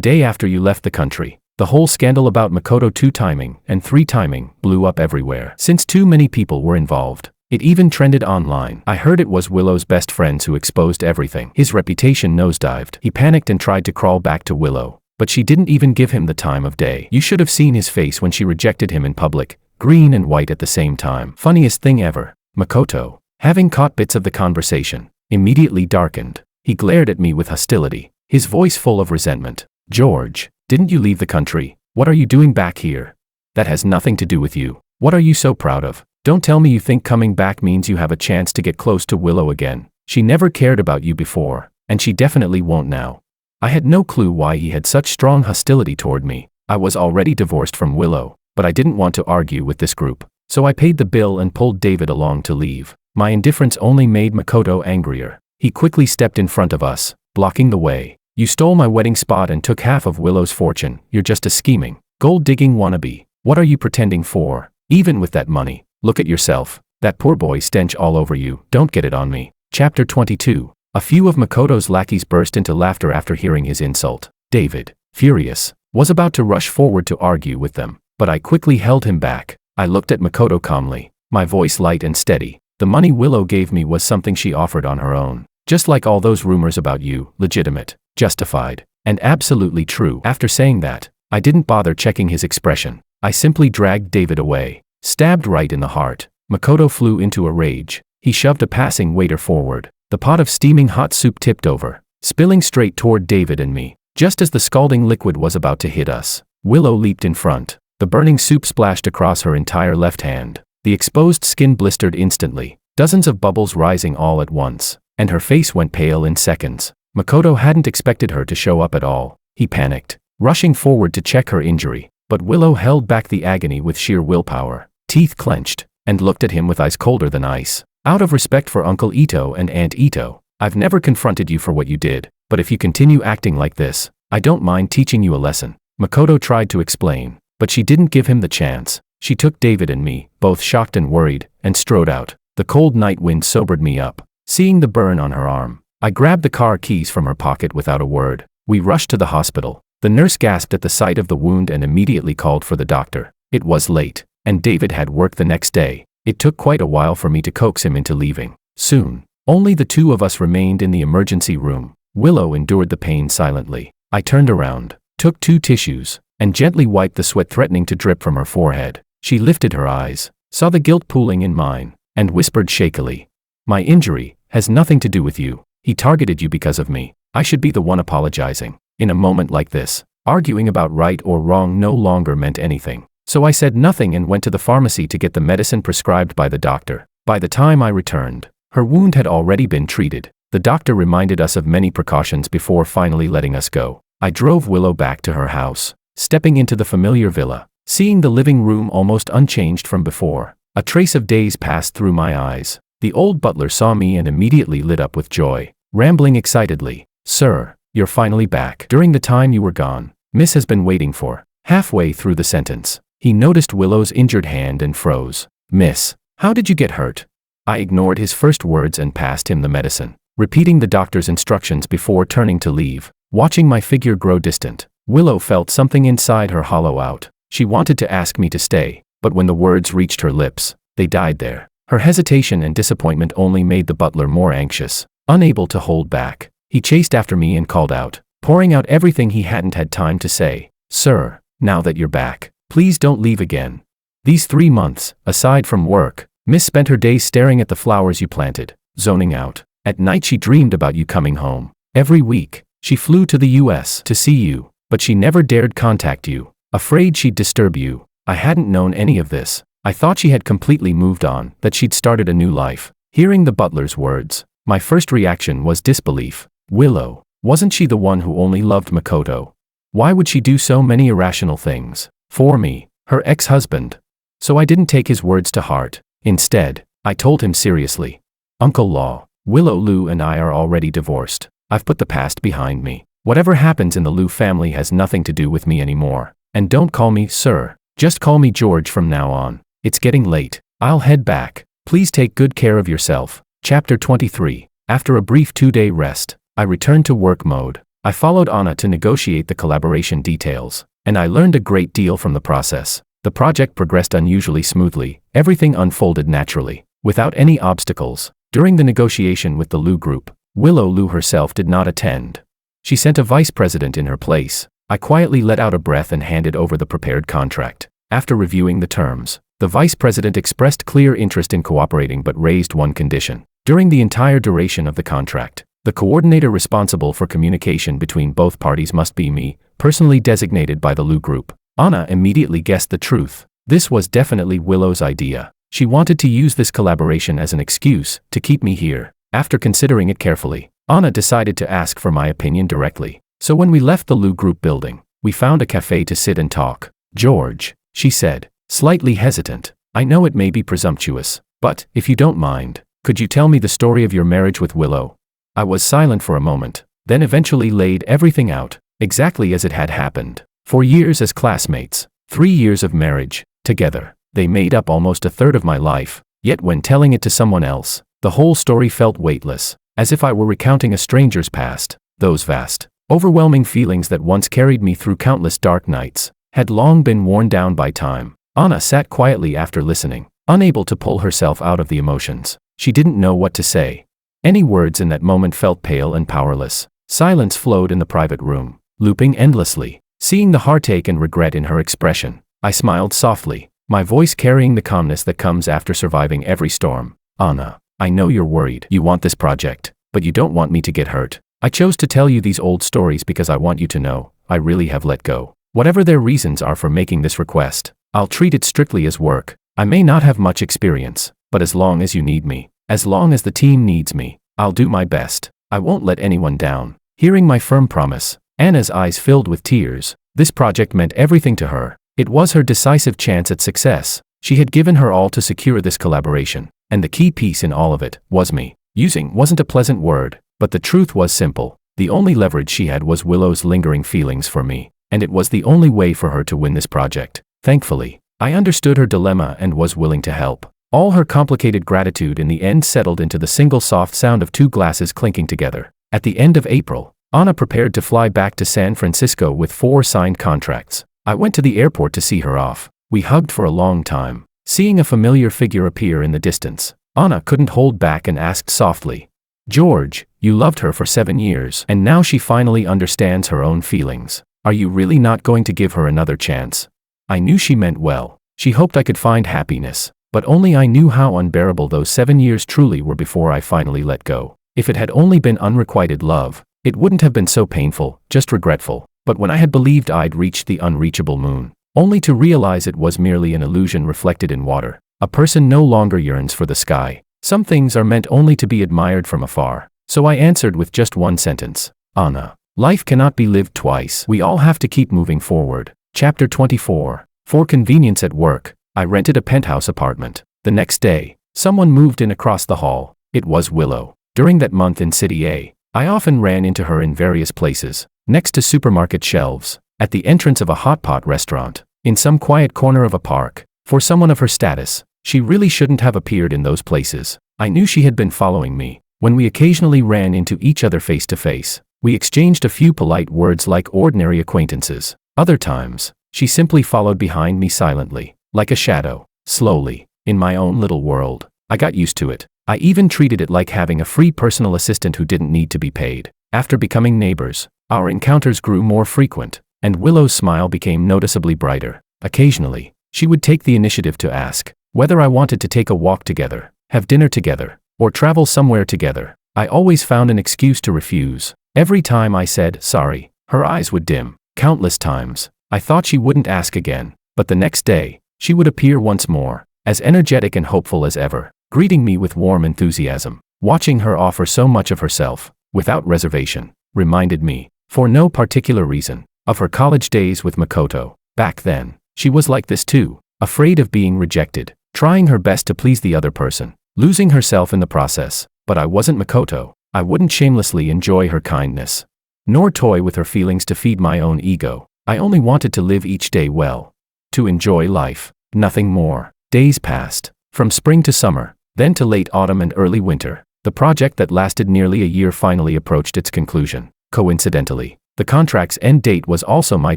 day after you left the country, the whole scandal about Makoto 2-timing and 3-timing blew up everywhere. Since too many people were involved, it even trended online. I heard it was Willow's best friends who exposed everything. His reputation nosedived. He panicked and tried to crawl back to Willow, but she didn't even give him the time of day. You should have seen his face when she rejected him in public, green and white at the same time. Funniest thing ever, Makoto, having caught bits of the conversation, immediately darkened. He glared at me with hostility, his voice full of resentment. George, didn't you leave the country? What are you doing back here? That has nothing to do with you. What are you so proud of? Don't tell me you think coming back means you have a chance to get close to Willow again. She never cared about you before, and she definitely won't now. I had no clue why he had such strong hostility toward me. I was already divorced from Willow, but I didn't want to argue with this group, so I paid the bill and pulled David along to leave. My indifference only made Makoto angrier. He quickly stepped in front of us, blocking the way. You stole my wedding spot and took half of Willow's fortune. You're just a scheming, gold-digging wannabe. What are you pretending for? Even with that money, look at yourself. That poor boy stench all over you. Don't get it on me. Chapter 22. A few of Makoto's lackeys burst into laughter after hearing his insult. David, furious, was about to rush forward to argue with them, but I quickly held him back. I looked at Makoto calmly, my voice light and steady. The money Willow gave me was something she offered on her own. Just like all those rumors about you, legitimate, justified, and absolutely true. After saying that, I didn't bother checking his expression. I simply dragged David away, stabbed right in the heart. Makoto flew into a rage. He shoved a passing waiter forward. The pot of steaming hot soup tipped over, spilling straight toward David and me. Just as the scalding liquid was about to hit us, Willow leaped in front. The burning soup splashed across her entire left hand. The exposed skin blistered instantly, dozens of bubbles rising all at once, and her face went pale in seconds. Makoto hadn't expected her to show up at all. He panicked, rushing forward to check her injury, but Willow held back the agony with sheer willpower. Teeth clenched, and looked at him with eyes colder than ice. Out of respect for Uncle Ito and Aunt Ito, I've never confronted you for what you did, but if you continue acting like this, I don't mind teaching you a lesson. Makoto tried to explain, but she didn't give him the chance. She took David and me, both shocked and worried, and strode out. The cold night wind sobered me up, seeing the burn on her arm. I grabbed the car keys from her pocket without a word. We rushed to the hospital. The nurse gasped at the sight of the wound and immediately called for the doctor. It was late, and David had work the next day. It took quite a while for me to coax him into leaving. Soon, only the two of us remained in the emergency room. Willow endured the pain silently. I turned around, took 2 tissues, and gently wiped the sweat threatening to drip from her forehead. She lifted her eyes, saw the guilt pooling in mine, and whispered shakily, "My injury has nothing to do with you. He targeted you because of me. I should be the one apologizing." In a moment like this, arguing about right or wrong no longer meant anything. So I said nothing and went to the pharmacy to get the medicine prescribed by the doctor. By the time I returned, her wound had already been treated. The doctor reminded us of many precautions before finally letting us go. I drove Willow back to her house, stepping into the familiar villa, seeing the living room almost unchanged from before. A trace of days passed through my eyes. The old butler saw me and immediately lit up with joy, rambling excitedly, "Sir, you're finally back. During the time you were gone, Miss has been waiting for." Halfway through the sentence, he noticed Willow's injured hand and froze. "Miss, how did you get hurt?" I ignored his first words and passed him the medicine, repeating the doctor's instructions before turning to leave. Watching my figure grow distant, Willow felt something inside her hollow out. She wanted to ask me to stay, but when the words reached her lips, they died there. Her hesitation and disappointment only made the butler more anxious. Unable to hold back, he chased after me and called out, pouring out everything he hadn't had time to say. "Sir, now that you're back, please don't leave again." These 3 months, aside from work, Miss spent her days staring at the flowers you planted, zoning out. At night she dreamed about you coming home. Every week, she flew to the US to see you, but she never dared contact you, afraid she'd disturb you. I hadn't known any of this. I thought she had completely moved on, that she'd started a new life. Hearing the butler's words, my first reaction was disbelief. Willow, wasn't she the one who only loved Makoto? Why would she do so many irrational things for me, her ex-husband? So I didn't take his words to heart. Instead, I told him seriously, "Uncle Law, Willow Liu and I are already divorced. I've put the past behind me. Whatever happens in the Liu family has nothing to do with me anymore. And don't call me sir, just call me George from now on. It's getting late. I'll head back. Please take good care of yourself." Chapter 23. After a brief 2-day rest, I returned to work mode. I followed Anna to negotiate the collaboration details, and I learned a great deal from the process. The project progressed unusually smoothly, everything unfolded naturally, without any obstacles. During the negotiation with the Lu Group, Willow Lu herself did not attend. She sent a vice president in her place. I quietly let out a breath and handed over the prepared contract. After reviewing the terms, the vice president expressed clear interest in cooperating but raised one condition. During the entire duration of the contract, the coordinator responsible for communication between both parties must be me, personally designated by the Lu Group. Anna immediately guessed the truth. This was definitely Willow's idea. She wanted to use this collaboration as an excuse to keep me here. After considering it carefully, Anna decided to ask for my opinion directly. So when we left the Lu Group building, we found a cafe to sit and talk. "George," she said, slightly hesitant, "I know it may be presumptuous, but, if you don't mind, could you tell me the story of your marriage with Willow?" I was silent for a moment, then eventually laid everything out, exactly as it had happened. 4 years as classmates, 3 years of marriage, together. They made up almost a third of my life, yet when telling it to someone else, the whole story felt weightless, as if I were recounting a stranger's past. Those vast, overwhelming feelings that once carried me through countless dark nights had long been worn down by time. Anna sat quietly after listening, unable to pull herself out of the emotions. She didn't know what to say. Any words in that moment felt pale and powerless. Silence flowed in the private room, looping endlessly. Seeing the heartache and regret in her expression, I smiled softly, my voice carrying the calmness that comes after surviving every storm. "Anna, I know you're worried. You want this project, but you don't want me to get hurt. I chose to tell you these old stories because I want you to know I really have let go. Whatever their reasons are for making this request, I'll treat it strictly as work. I may not have much experience, but as long as you need me, as long as the team needs me, I'll do my best. I won't let anyone down." Hearing my firm promise, Anna's eyes filled with tears. This project meant everything to her. It was her decisive chance at success. She had given her all to secure this collaboration, and the key piece in all of it was me. Using wasn't a pleasant word, but the truth was simple. The only leverage she had was Willow's lingering feelings for me, and it was the only way for her to win this project. Thankfully, I understood her dilemma and was willing to help. All her complicated gratitude in the end settled into the single soft sound of 2 glasses clinking together. At the end of April, Anna prepared to fly back to San Francisco with 4 signed contracts. I went to the airport to see her off. We hugged for a long time. Seeing a familiar figure appear in the distance, Anna couldn't hold back and asked softly, "George, you loved her for 7 years, and now she finally understands her own feelings. Are you really not going to give her another chance?" I knew she meant well. She hoped I could find happiness, but only I knew how unbearable those 7 years truly were before I finally let go. If it had only been unrequited love, it wouldn't have been so painful, just regretful. But when I had believed I'd reached the unreachable moon, only to realize it was merely an illusion reflected in water, a person no longer yearns for the sky. Some things are meant only to be admired from afar. So I answered with just one sentence, "Anna, life cannot be lived twice. We all have to keep moving forward." Chapter 24. For convenience at work, I rented a penthouse apartment. The next day, someone moved in across the hall. It was Willow. During that month in City A, I often ran into her in various places, next to supermarket shelves, at the entrance of a hot pot restaurant, in some quiet corner of a park. For someone of her status, she really shouldn't have appeared in those places. I knew she had been following me. When we occasionally ran into each other face to face, we exchanged a few polite words like ordinary acquaintances. Other times, she simply followed behind me silently, like a shadow, slowly, in my own little world. I got used to it. I even treated it like having a free personal assistant who didn't need to be paid. After becoming neighbors, our encounters grew more frequent, and Willow's smile became noticeably brighter. Occasionally, she would take the initiative to ask whether I wanted to take a walk together, have dinner together, or travel somewhere together. I always found an excuse to refuse. Every time I said sorry, her eyes would dim. Countless times, I thought she wouldn't ask again, but the next day, she would appear once more, as energetic and hopeful as ever, greeting me with warm enthusiasm. Watching her offer so much of herself, without reservation, reminded me, for no particular reason, of her college days with Makoto. Back then, she was like this too, afraid of being rejected, trying her best to please the other person, losing herself in the process. But I wasn't Makoto. I wouldn't shamelessly enjoy her kindness, nor toy with her feelings to feed my own ego. I only wanted to live each day well, to enjoy life, nothing more. Days passed, from spring to summer, then to late autumn and early winter. The project that lasted nearly a year finally approached its conclusion. Coincidentally, the contract's end date was also my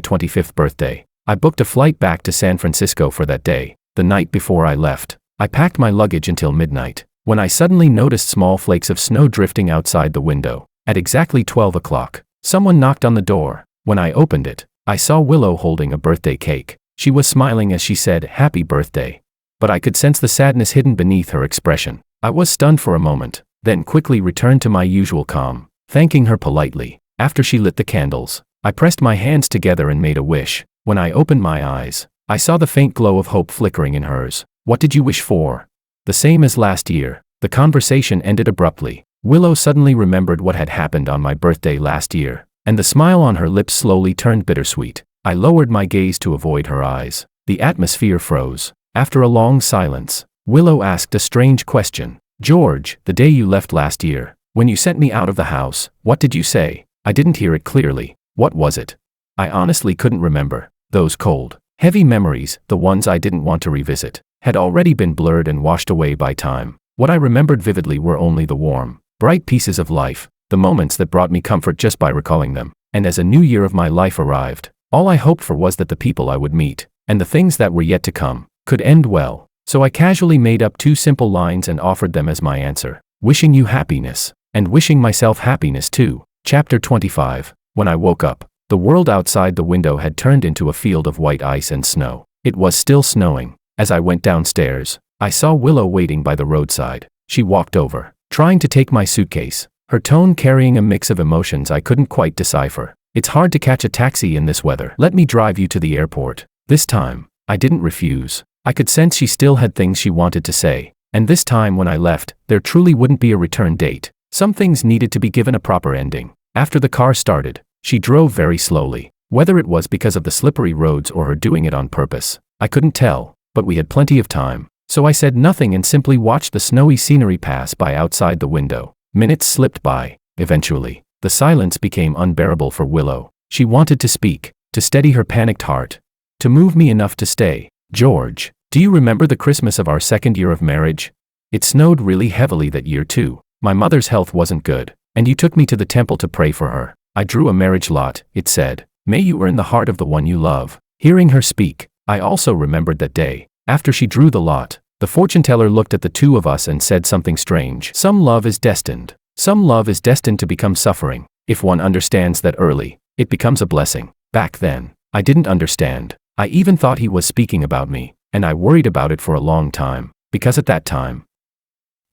25th birthday. I booked a flight back to San Francisco for that day. The night before I left, I packed my luggage until midnight, when I suddenly noticed small flakes of snow drifting outside the window. At exactly 12 o'clock, someone knocked on the door. When I opened it, I saw Willow holding a birthday cake. She was smiling as she said, "Happy birthday." But I could sense the sadness hidden beneath her expression. I was stunned for a moment, then quickly returned to my usual calm, thanking her politely. After she lit the candles, I pressed my hands together and made a wish. When I opened my eyes, I saw the faint glow of hope flickering in hers. "What did you wish for?" "The same as last year." The conversation ended abruptly. Willow suddenly remembered what had happened on my birthday last year, and the smile on her lips slowly turned bittersweet. I lowered my gaze to avoid her eyes. The atmosphere froze. After a long silence, Willow asked a strange question. "George, the day you left last year, when you sent me out of the house, what did you say?" I didn't hear it clearly. What was it? I honestly couldn't remember. Those cold, heavy memories, the ones I didn't want to revisit, had already been blurred and washed away by time. What I remembered vividly were only the warm, bright pieces of life, the moments that brought me comfort just by recalling them. And as a new year of my life arrived, all I hoped for was that the people I would meet, and the things that were yet to come, could end well. So I casually made up 2 simple lines and offered them as my answer. "Wishing you happiness, and wishing myself happiness too." Chapter 25. When I woke up, the world outside the window had turned into a field of white ice and snow. It was still snowing. As I went downstairs, I saw Willow waiting by the roadside. She walked over, trying to take my suitcase, her tone carrying a mix of emotions I couldn't quite decipher. "It's hard to catch a taxi in this weather. Let me drive you to the airport." This time, I didn't refuse. I could sense she still had things she wanted to say. And this time when I left, there truly wouldn't be a return date. Some things needed to be given a proper ending. After the car started, she drove very slowly. Whether it was because of the slippery roads or her doing it on purpose, I couldn't tell, but we had plenty of time. So I said nothing and simply watched the snowy scenery pass by outside the window. Minutes slipped by. Eventually, the silence became unbearable for Willow. She wanted to speak, to steady her panicked heart, to move me enough to stay. "George, do you remember the Christmas of our 2nd year of marriage? It snowed really heavily that year too. My mother's health wasn't good, and you took me to the temple to pray for her. I drew a marriage lot. It said, 'May you earn the heart of the one you love.'" Hearing her speak, I also remembered that day. After she drew the lot, the fortune teller looked at the two of us and said something strange. "Some love is destined. Some love is destined to become suffering. If one understands that early, it becomes a blessing." Back then, I didn't understand. I even thought he was speaking about me, and I worried about it for a long time, because at that time,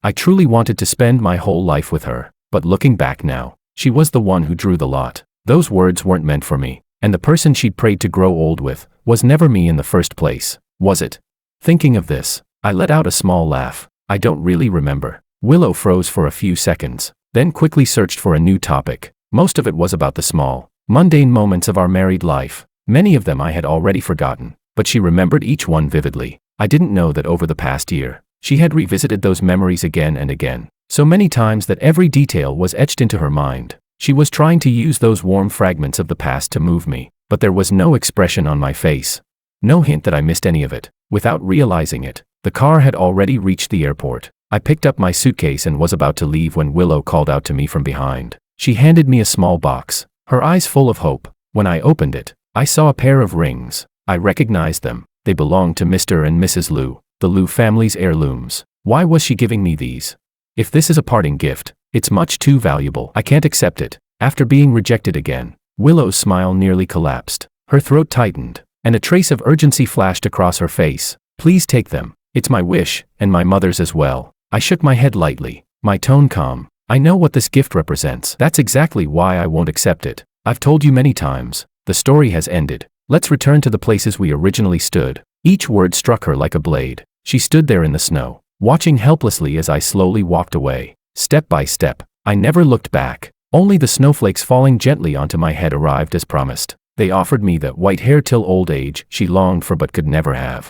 I truly wanted to spend my whole life with her. But looking back now, she was the one who drew the lot. Those words weren't meant for me, and the person she'd prayed to grow old with was never me in the first place, was it? Thinking of this, I let out a small laugh. "I don't really remember." Willow froze for a few seconds, then quickly searched for a new topic. Most of it was about the small, mundane moments of our married life. Many of them I had already forgotten, but she remembered each one vividly. I didn't know that over the past year, she had revisited those memories again and again, so many times that every detail was etched into her mind. She was trying to use those warm fragments of the past to move me, but there was no expression on my face. No hint that I missed any of it. Without realizing it, the car had already reached the airport. I picked up my suitcase and was about to leave when Willow called out to me from behind. She handed me a small box, her eyes full of hope. When I opened it, I saw a pair of rings. I recognized them. They belonged to Mr. and Mrs. Liu, the Liu family's heirlooms. Why was she giving me these? If this is a parting gift, it's much too valuable. I can't accept it. After being rejected again, Willow's smile nearly collapsed. Her throat tightened, and a trace of urgency flashed across her face. "Please take them. It's my wish, and my mother's as well." I shook my head lightly, my tone calm. "I know what this gift represents. That's exactly why I won't accept it. I've told you many times. The story has ended. Let's return to the places we originally stood." Each word struck her like a blade. She stood there in the snow, watching helplessly as I slowly walked away. Step by step, I never looked back. Only the snowflakes falling gently onto my head arrived as promised. They offered me that white hair till old age she longed for but could never have.